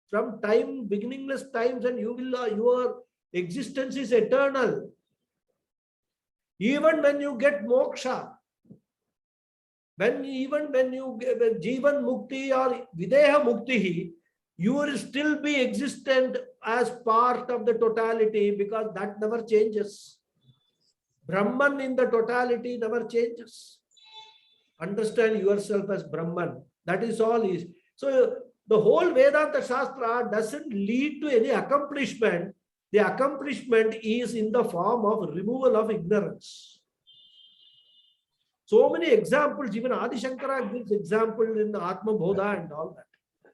from time, beginningless times, and your existence is eternal. Even when you get moksha, even when you get Jivan Mukti or Videha Mukti, you will still be existent as part of the totality, because that never changes. Brahman in the totality never changes. Understand yourself as Brahman. That is all is. So the whole Vedanta Shastra doesn't lead to any accomplishment. The accomplishment is in the form of removal of ignorance. So many examples, even Adi Shankara gives example in Atma Bodha and all that.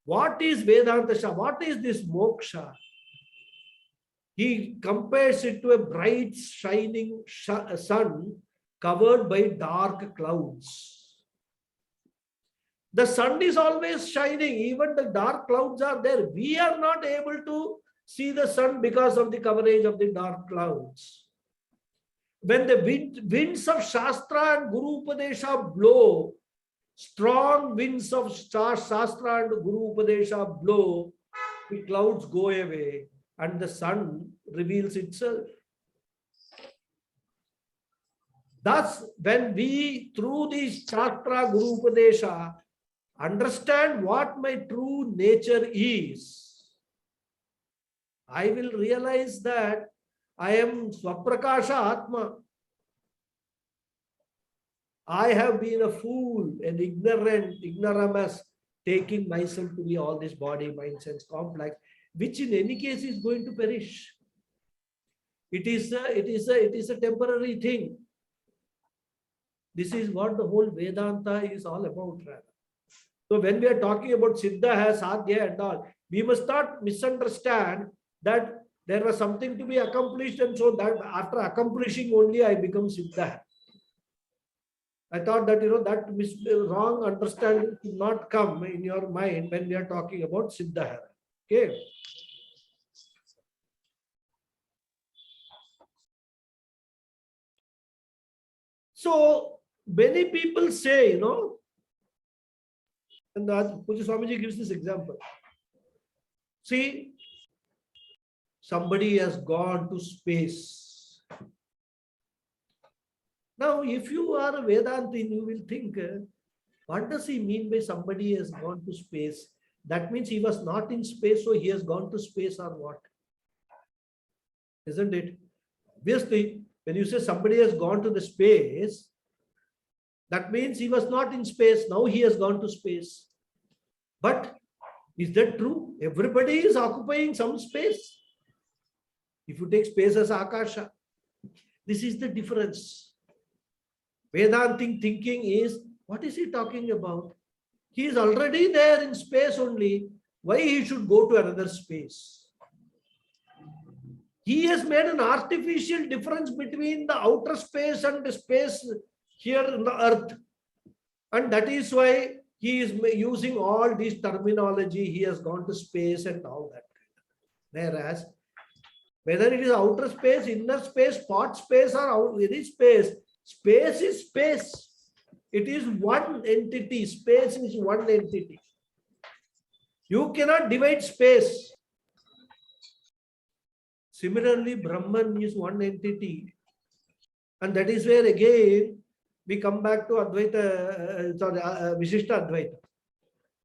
What is Vedanta Shastra? What is this moksha? He compares it to a bright shining sun covered by dark clouds. The sun is always shining, even the dark clouds are there. We are not able to see the sun because of the coverage of the dark clouds. When the winds of Shastra and Guru Upadesha blow, strong winds of Shastra and Guru Upadesha blow, the clouds go away and the sun reveals itself. Thus, when we, through the Shastra Guru Upadesha, understand what my true nature is, I will realize that I am Swaprakasha Atma. I have been a fool, an ignoramus, taking myself to be all this body, mind, sense complex, which in any case is going to perish. It is a temporary thing. This is what the whole Vedanta is all about. So when we are talking about Siddha, Sadhya and all, we must not misunderstand that there was something to be accomplished, and so that after accomplishing only I become Siddha. I thought that, that wrong understanding should not come in your mind when we are talking about Siddha. Okay. So many people say, and Puja Swamiji gives this example. See, somebody has gone to space. Now, if you are a Vedantin, you will think, what does he mean by somebody has gone to space? That means he was not in space, so he has gone to space, or what? Isn't it? Obviously, when you say somebody has gone to the space, that means he was not in space. Now he has gone to space. But is that true? Everybody is occupying some space. If you take space as Akasha, this is the difference. Vedantic thinking is, what is he talking about? He is already there in space only. Why he should go to another space? He has made an artificial difference between the outer space and the space here in the earth. And that is why he is using all this terminology. He has gone to space and all that. Whereas, whether it is outer space, inner space, part space, or any space, space is space. It is one entity. Space is one entity. You cannot divide space. Similarly, Brahman is one entity. And that is where again we come back to Advaita, Vishishta Advaita.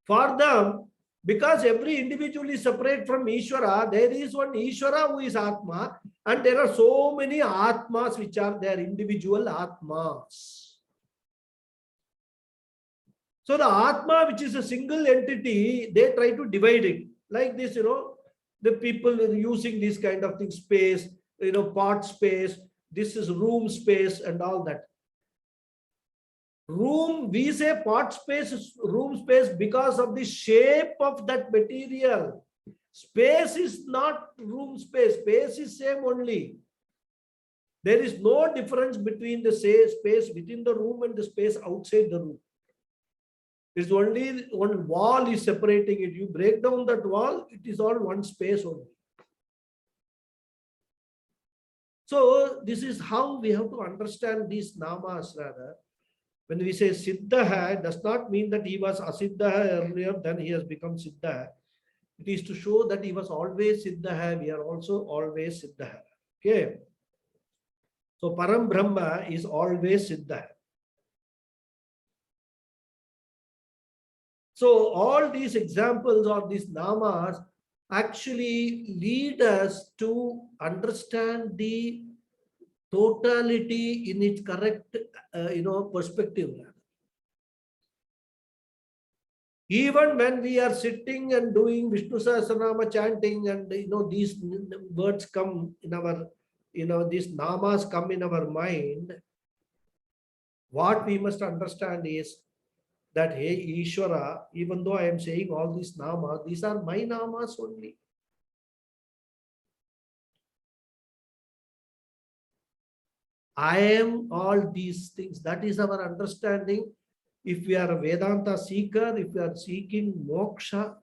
For them, because every individual is separate from Ishvara, there is one Ishvara who is Atma, and there are so many Atmas which are their individual Atmas. So the Atma, which is a single entity, they try to divide it. Like this, the people are using this kind of thing, space, part space, this is room space and all that. Room, we say part space, room space because of the shape of that material. Space is not room space. Space is same only. There is no difference between the space within the room and the space outside the room. It's only one wall is separating it. You break down that wall, it is all one space only. So this is how we have to understand these namas rather. When we say Siddha, it does not mean that he was Asiddha earlier, then he has become Siddha. It is to show that he was always Siddha. We are also always Siddha. Okay. So Param Brahma is always Siddha. So all these examples or these namas actually lead us to understand the totality in its correct, perspective. Even when we are sitting and doing Vishnu Sahasranamam chanting, and these words come in our, these namas come in our mind, what we must understand is that, hey, Ishvara, even though I am saying all these namas, these are my namas only. I am all these things. That is our understanding. If we are a Vedanta seeker, if we are seeking moksha,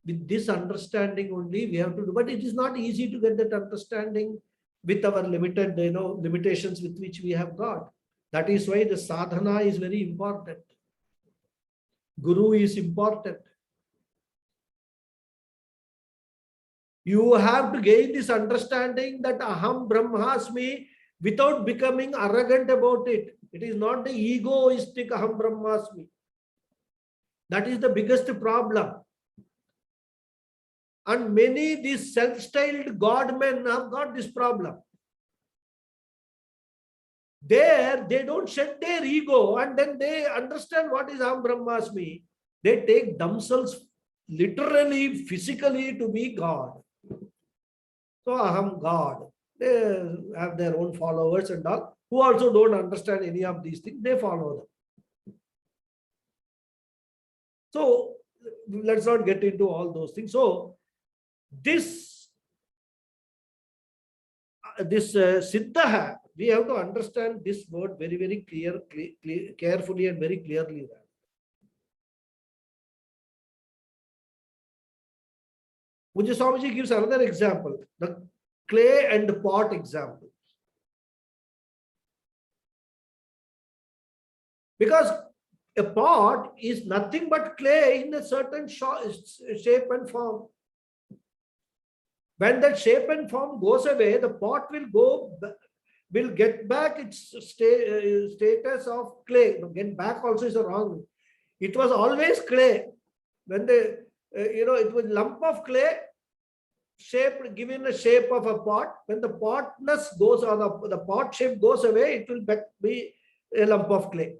with this understanding only we have to do. But it is not easy to get that understanding with our limited, limitations with which we have got. That is why the sadhana is very important. Guru is important. You have to gain this understanding that Aham Brahmasmi without becoming arrogant about it. It is not the egoistic Aham Brahmasmi. That is the biggest problem. And many these self-styled God men have got this problem. There, they don't shed their ego and then they understand what is Aham Brahmasmi. They take themselves literally, physically to be God. So Aham God. They have their own followers and all, who also don't understand any of these things. They follow them. So let's not get into all those things. So this Siddha, we have to understand this word very, very carefully and very clearly. Pujya Swamiji gives another example, the clay and pot example. Because a pot is nothing but clay in a certain shape and form. When that shape and form goes away, the pot will get back its status of clay. No, get back also is a wrong. It was always clay. When it was lump of clay, given a shape of a pot. When the potness goes, or the pot shape goes away, it will be a lump of clay.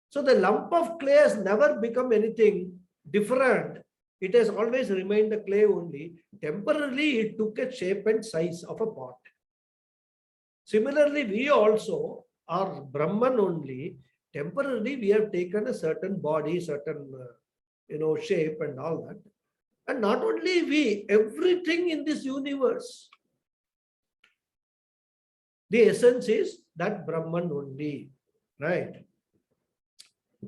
So the lump of clay has never become anything different. It has always remained a clay only. Temporarily, it took a shape and size of a pot. Similarly, we also are Brahman only. Temporarily, we have taken a certain body, certain shape and all that. And not only we, everything in this universe. The essence is that Brahman only, right?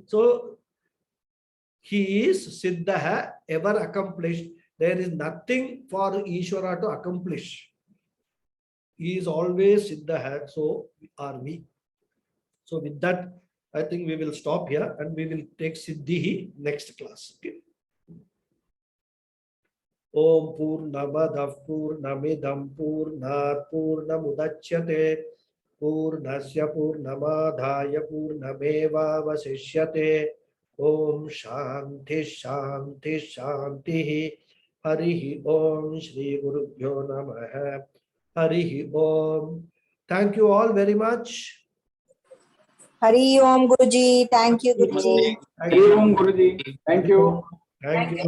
So he is Siddha, ever accomplished. There is nothing for Ishvara to accomplish. He is always Siddha, so are we. So with that, I think we will stop here and we will take Siddhi next class. Okay. Om Purnamadav Purnamidam Purnat Purnamudachyate Purnasya Purnamadhaya Purnameva Vasishyate. Om Shanti Shanti Shanti. Harihi Om Shri Gurubhyo Namaha. Harihi Om. Thank you all very much. Hari Om Guruji. Thank you, Guruji. Hari Om Guruji. Thank you. Thank you.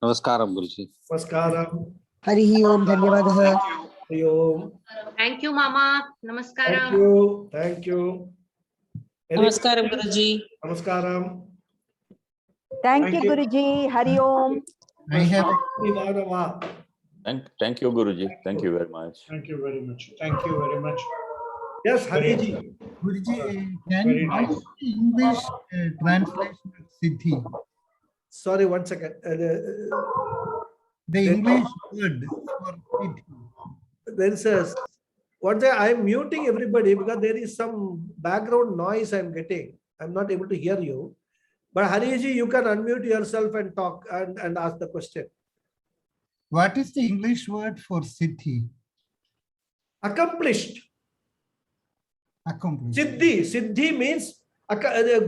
Namaskaram, Guruji. Namaskaram. Harihi Om. Dhanyavadah. Hari Om. Thank you, Mama. Namaskaram. Thank you. Thank you. Namaskaram, Guruji. Namaskaram. Thank you, Guruji. Hari Om. I have Thank you, Guruji. Thank you very much. Thank you very much. Thank you very much. Yes, Very, Hariji. Guruji, can very you nice. use the English translation of Siddhi? Sorry, one second. The English word for Siddhi. There is a one day I am muting everybody because there is some background noise I am getting. I'm not able to hear you. But Hariji, you can unmute yourself and talk and ask the question. What is the English word for Siddhi? Accomplished. Accomplished. Siddhi means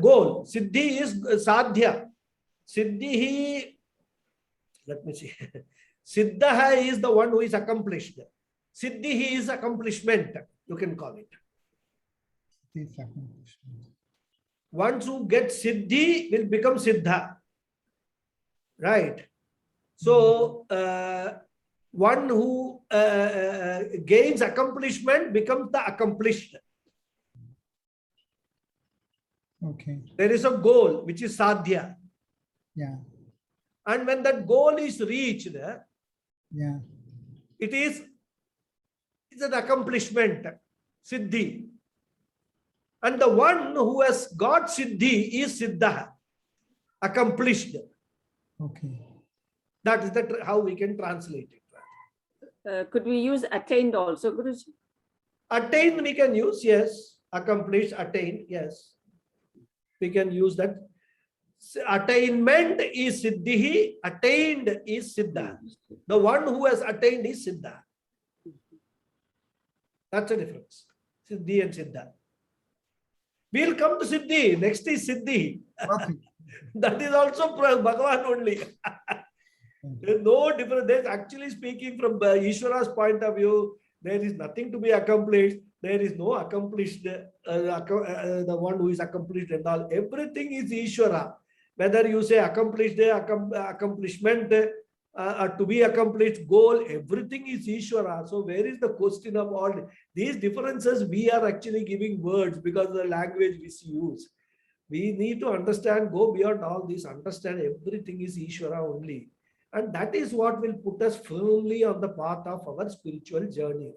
goal. Siddhi is sadhya. Siddhi, let me see. Siddha is the one who is accomplished. Siddhi is accomplishment, you can call it. This accomplishment. Once who gets Siddhi will become Siddha. Right. So, one who gains accomplishment becomes the accomplished. Okay. There is a goal which is sadhya. Yeah. And when that goal is reached, Yeah. it's an accomplishment, Siddhi. And the one who has got Siddhi is Siddha, accomplished. Okay. That is how we can translate it. Could we use attained also, Guruji? Attained we can use, yes. Accomplished, attained, yes. We can use that. Attainment is Siddhi, attained is Siddha. The one who has attained is Siddha. That's the difference. Siddhi and Siddha. We'll come to Siddhi. Next is Siddhi. Okay. That is also Bhagavan only. There's no difference. There's actually speaking from Ishvara's point of view, there is nothing to be accomplished. There is no accomplished, the one who is accomplished and all. Everything is Ishvara. Whether you say accomplished, accomplishment, to be accomplished, goal, everything is Ishvara. So where is the question of all these differences? We are actually giving words because of the language we use. We need to understand, go beyond all this, understand everything is Ishvara only. And that is what will put us firmly on the path of our spiritual journey.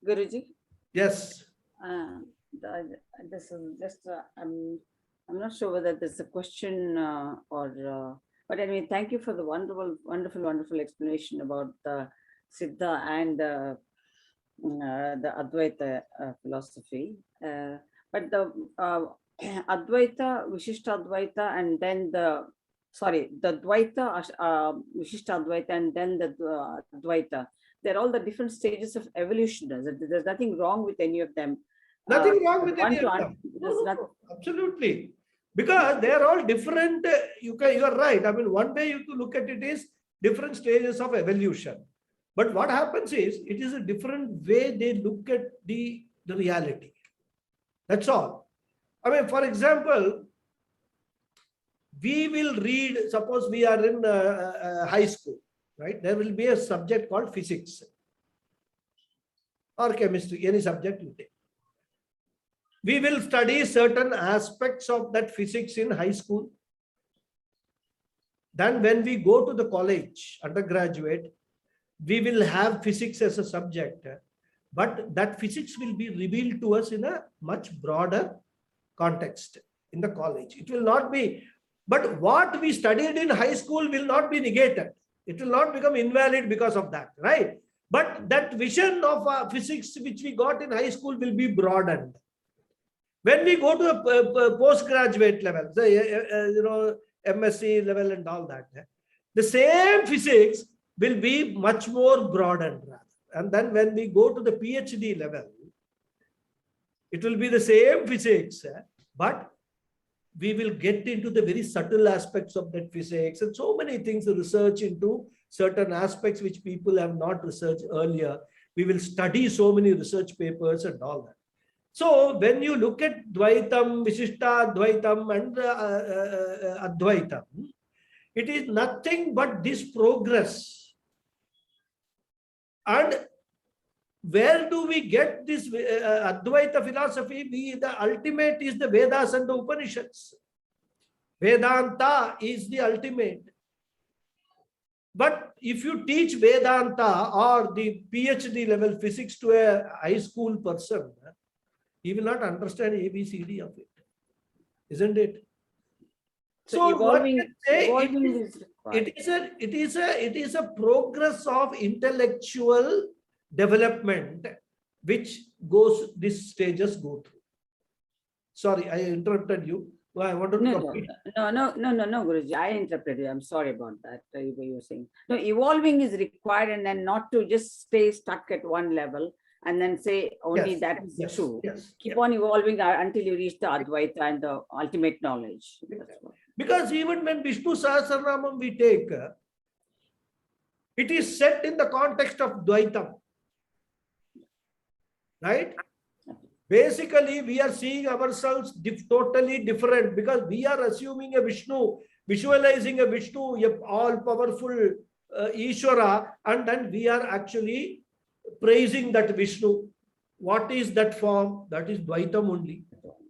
Guruji? Yes. This is just, I'm not sure whether this is a question but anyway, thank you for the wonderful explanation about the Siddha and the Advaita philosophy. But the Advaita, Vishishta Advaita, and then the Dvaita, Vishishta Advaita, and then the Dvaita. They're all the different stages of evolution. There's nothing wrong with any of them. Nothing wrong with any of them. No, absolutely. Because they are all different. You are right. I mean, one way you to look at it is different stages of evolution. But what happens is, it is a different way they look at the reality. That's all. I mean, for example, we will read, suppose we are in high school, right? There will be a subject called physics or chemistry, any subject you take. We will study certain aspects of that physics in high school. Then when we go to the college, undergraduate, we will have physics as a subject, but that physics will be revealed to us in a much broader context in the college. It will not be, but what we studied in high school will not be negated. It will not become invalid because of that, right? But that vision of physics which we got in high school will be broadened. When we go to a postgraduate level, MSc level and all that, the same physics will be much more broadened. And then when we go to the PhD level, it will be the same physics, but we will get into the very subtle aspects of that physics and so many things, research into certain aspects which people have not researched earlier. We will study so many research papers and all that. So when you look at Dvaitam, Vishishta Dvaitam and Advaitam, it is nothing but this progress. And where do we get this Advaita philosophy? The ultimate is the Vedas and the Upanishads. Vedanta is the ultimate. But if you teach Vedanta or the PhD level physics to a high school person, he will not understand ABCD of it, isn't it? So what evolving, can say, evolving is required. it is a progress of intellectual development which these stages go through. Sorry, I interrupted you. Well, I wanted to complete. No, Guruji, I interpreted you. I'm sorry about that. You were saying no, evolving is required, and then not to just stay stuck at one level and then say only Yes, that is yes, true. yes, Keep yes. on evolving until you reach the Advaita and the ultimate knowledge. That's what. Because even when Vishnu Sahasranamam we take, it is set in the context of Dvaitam. Right? Basically, we are seeing ourselves totally different because we are assuming a Vishnu, visualizing a Vishnu, a all-powerful Ishvara, and then we are actually praising that Vishnu. What is that form? That is Dvaitam only.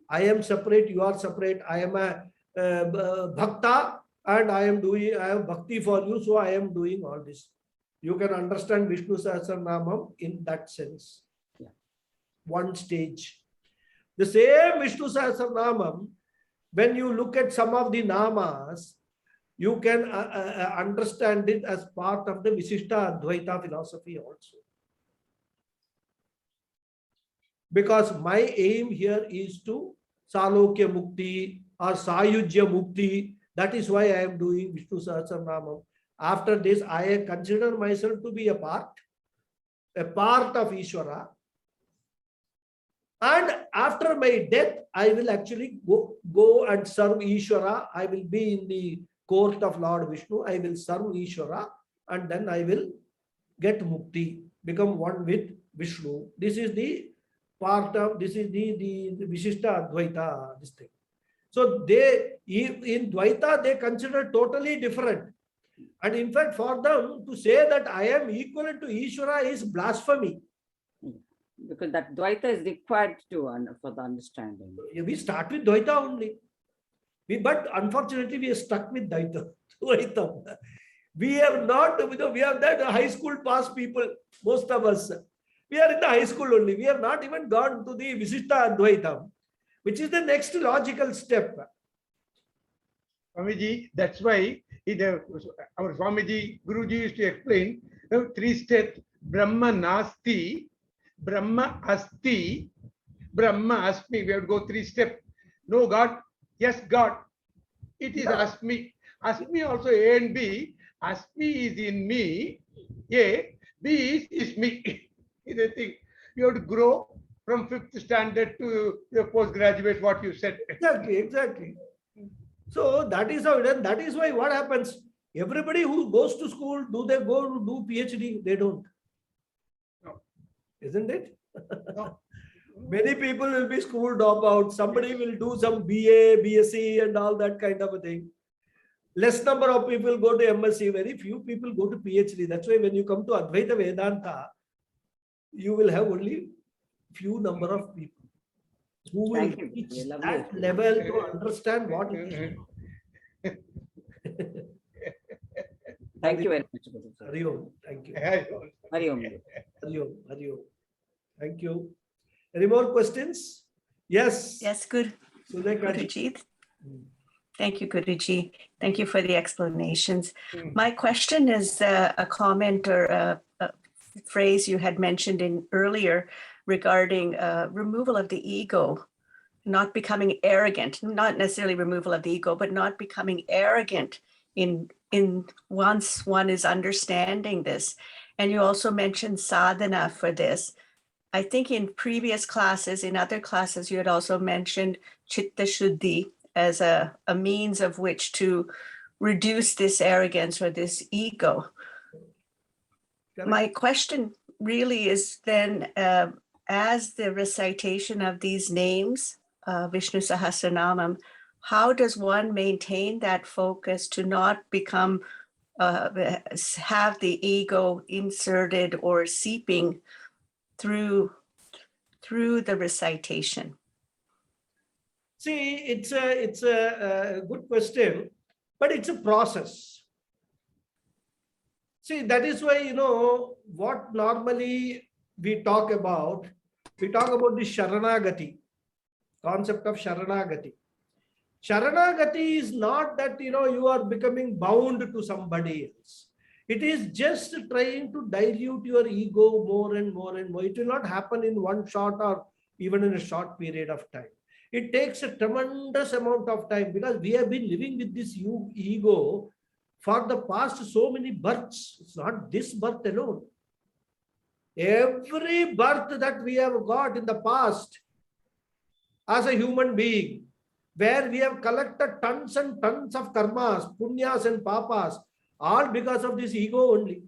I am separate, you are separate. I am a Bhakta and I have Bhakti for you, so I am doing all this. You can understand Vishnu Sahasranamam in that sense. One stage. The same Vishnu Sahasranamam, when you look at some of the namas, you can understand it as part of the Visishta Advaita philosophy also. Because my aim here is to Salokya Mukti or Sayujya Mukti. That is why I am doing Vishnu Sahasranamam. After this, I consider myself to be a part of Ishvara. And after my death, I will actually go and serve Ishvara. I will be in the court of Lord Vishnu. I will serve Ishvara and then I will get mukti, become one with Vishnu. This is the part of, this is the Vishishta Advaita, this thing. So they, in Dvaita, they consider totally different. And in fact, for them to say that I am equivalent to Ishvara is blasphemy. Because that Dvaita is required for the understanding. We start with Dvaita only. But unfortunately, we are stuck with Dvaita. We have not, we have that high school pass people, most of us. We are in the high school only. We have not even gone to the Visishta Advaita, which is the next logical step. Swamiji, that's why our Swamiji, Guruji used to explain 3 steps: Brahma Nasti, Brahma Asti, Brahma Asmi. We have to go 3 steps. No God, yes God. It is Asmi. Asmi also A and B. Asmi is in me. A, B is me. Is a thing. You have to grow from 5th standard to your postgraduate, what you said. Exactly. So that is how it is. That is why what happens? Everybody who goes to school, do they go to do PhD? They don't. No. Isn't it? No. Many people will be school dropout. Somebody will do some BA, BSc and all that kind of a thing. Less number of people go to MSc. Very few people go to PhD. That's why when you come to Advaita Vedanta, you will have only few number of people who will reach that level to understand what it is. Thank you very much. Hari Om. Thank you. Hari Om. Hari Om. Hari Om. Thank you. Any more questions? Yes. Yes, good. Guruji. Thank you, Guruji. Thank you for the explanations. My question is a comment or a phrase you had mentioned in earlier regarding removal of the ego, not becoming arrogant, not necessarily removal of the ego, but not becoming arrogant in once one is understanding this. And you also mentioned sadhana for this. I think in previous classes, in other classes, you had also mentioned chitta shuddhi as a means of which to reduce this arrogance or this ego. Correct. My question really is then, as the recitation of these names, Vishnu Sahasranamam, how does one maintain that focus to not become, have the ego inserted or seeping through the recitation? See, it's a good question, but it's a process. See, that is why, what normally we talk about the Sharanagati, concept of Sharanagati. Sharanagati is not that, you are becoming bound to somebody else. It is just trying to dilute your ego more and more and more. It will not happen in one shot or even in a short period of time. It takes a tremendous amount of time because we have been living with this ego for the past so many births. It's not this birth alone. Every birth that we have got in the past as a human being, where we have collected tons and tons of karmas, punyas and papas, all because of this ego only.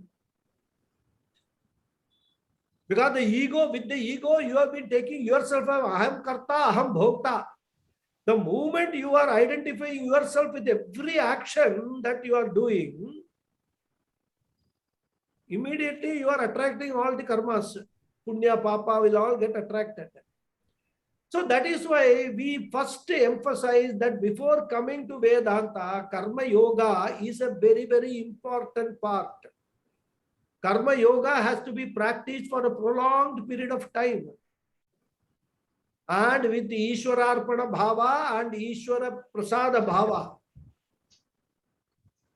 Because with the ego, you have been taking yourself as aham karta, aham bhokta. The moment you are identifying yourself with every action that you are doing, immediately you are attracting all the karmas. Punya, papa will all get attracted. So that is why we first emphasize that before coming to Vedanta, Karma Yoga is a very, very important part. Karma Yoga has to be practiced for a prolonged period of time. And with the Ishwararpana Bhava and Ishwara Prasada Bhava.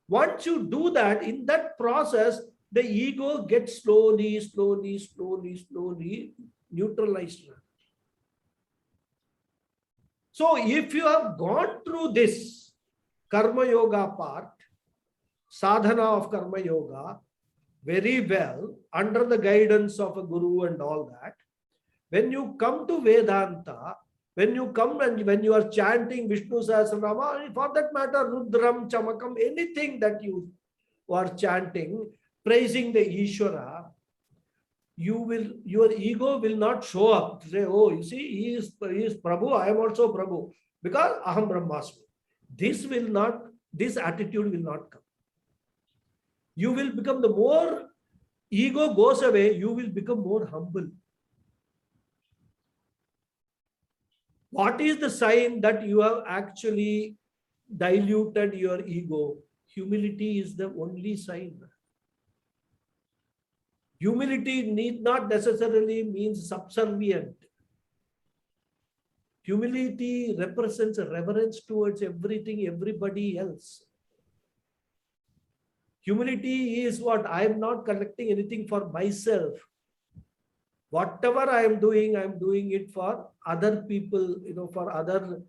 Once you do that, in that process, the ego gets slowly neutralized. So if you have gone through this Karma Yoga part, sadhana of Karma Yoga, very well, under the guidance of a guru and all that, when you come to Vedanta, when you come and when you are chanting Vishnu Sahasranamam, for that matter, Rudram, Chamakam, anything that you are chanting, praising the Ishvara, your ego will not show up. Say, oh, you see, he is Prabhu, I am also Prabhu, because Aham Brahmasmi. This attitude will not come. You will become, the more ego goes away, you will become more humble. What is the sign that you have actually diluted your ego? Humility is the only sign. Humility need not necessarily mean subservient. Humility represents a reverence towards everything, everybody else. Humility is what? I am not collecting anything for myself. Whatever I am doing it for other people, for other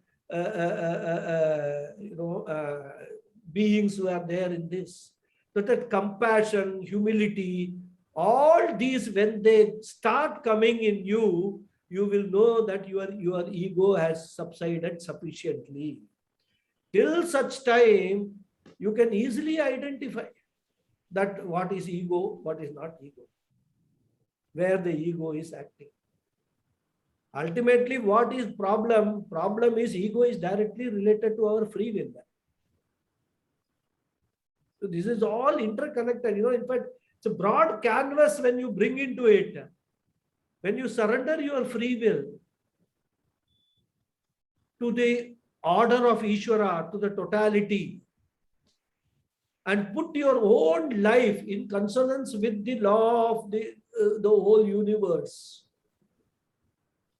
beings who are there in this. So that compassion, humility, all these, when they start coming in you, you will know that your ego has subsided sufficiently. Till such time, you can easily identify that what is ego, what is not ego, where the ego is acting. Ultimately, what is problem? Problem is ego is directly related to our free will. So this is all interconnected. In fact, it's a broad canvas when you bring into it. When you surrender your free will to the order of Ishvara, to the totality, and put your own life in consonance with the law of the whole universe.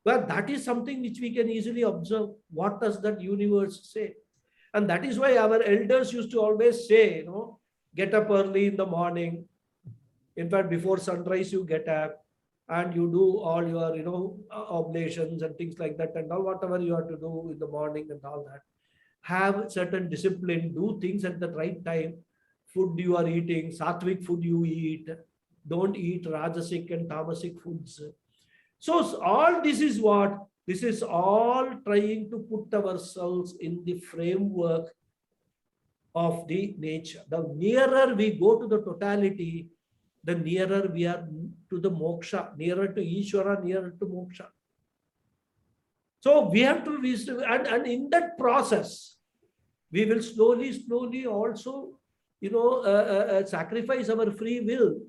But that is something which we can easily observe. What does that universe say? And that is why our elders used to always say, get up early in the morning. In fact, before sunrise, you get up and you do all your, oblations and things like that, and all whatever you have to do in the morning and all that. Have certain discipline, do things at the right time. Food you are eating, sattvic food you eat. Don't eat rajasic and tamasic foods. So all this is what? This is all trying to put ourselves in the framework of the nature. The nearer we go to the totality, the nearer we are to the moksha, nearer to Ishvara, nearer to moksha. So we have to, and in that process, we will slowly also, sacrifice our free will.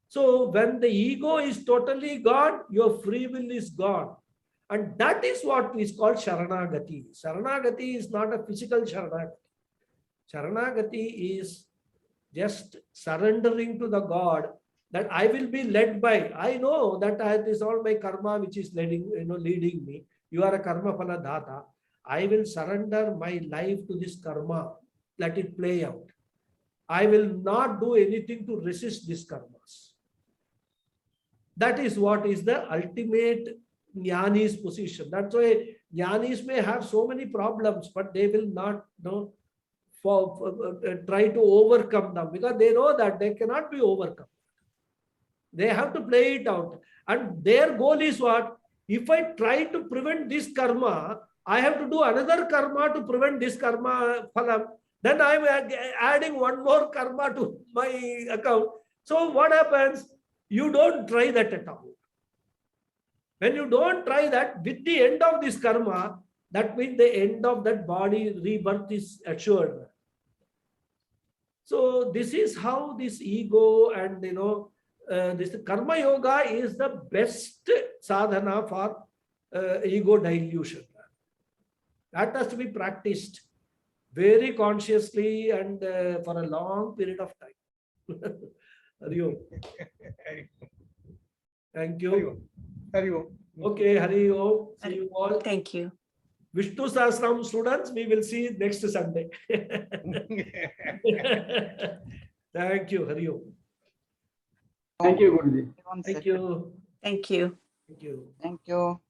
So when the ego is totally gone, your free will is gone. And that is what is called Sharanagati. Sharanagati is not a physical Sharanagati. Sharanagati is just surrendering to the God, that I will be led by. I know that it is all my karma which is leading me. You are a karma phala dhata. I will surrender my life to this karma. Let it play out. I will not do anything to resist these karmas. That is what is the ultimate jnani's position. That's why jnanis may have so many problems, but they will not try to overcome them, because they know that they cannot be overcome. They have to play it out. And their goal is what? If I try to prevent this karma, I have to do another karma to prevent this karma phalam. Then I am adding one more karma to my account. So what happens? You don't try that at all. When you don't try that, with the end of this karma, that means the end of that body rebirth is assured. So this is how this ego and this karma yoga is the best sadhana for ego dilution. That has to be practiced very consciously and for a long period of time. Hari Om. Thank you. Hari Om. Okay, Hari Om. See you all. Thank you. Vishnu Sahasranamam students, we will see next Sunday. Thank you, Hari Om. Thank you, Guruji. Thank you. Thank you. Thank you. Thank you.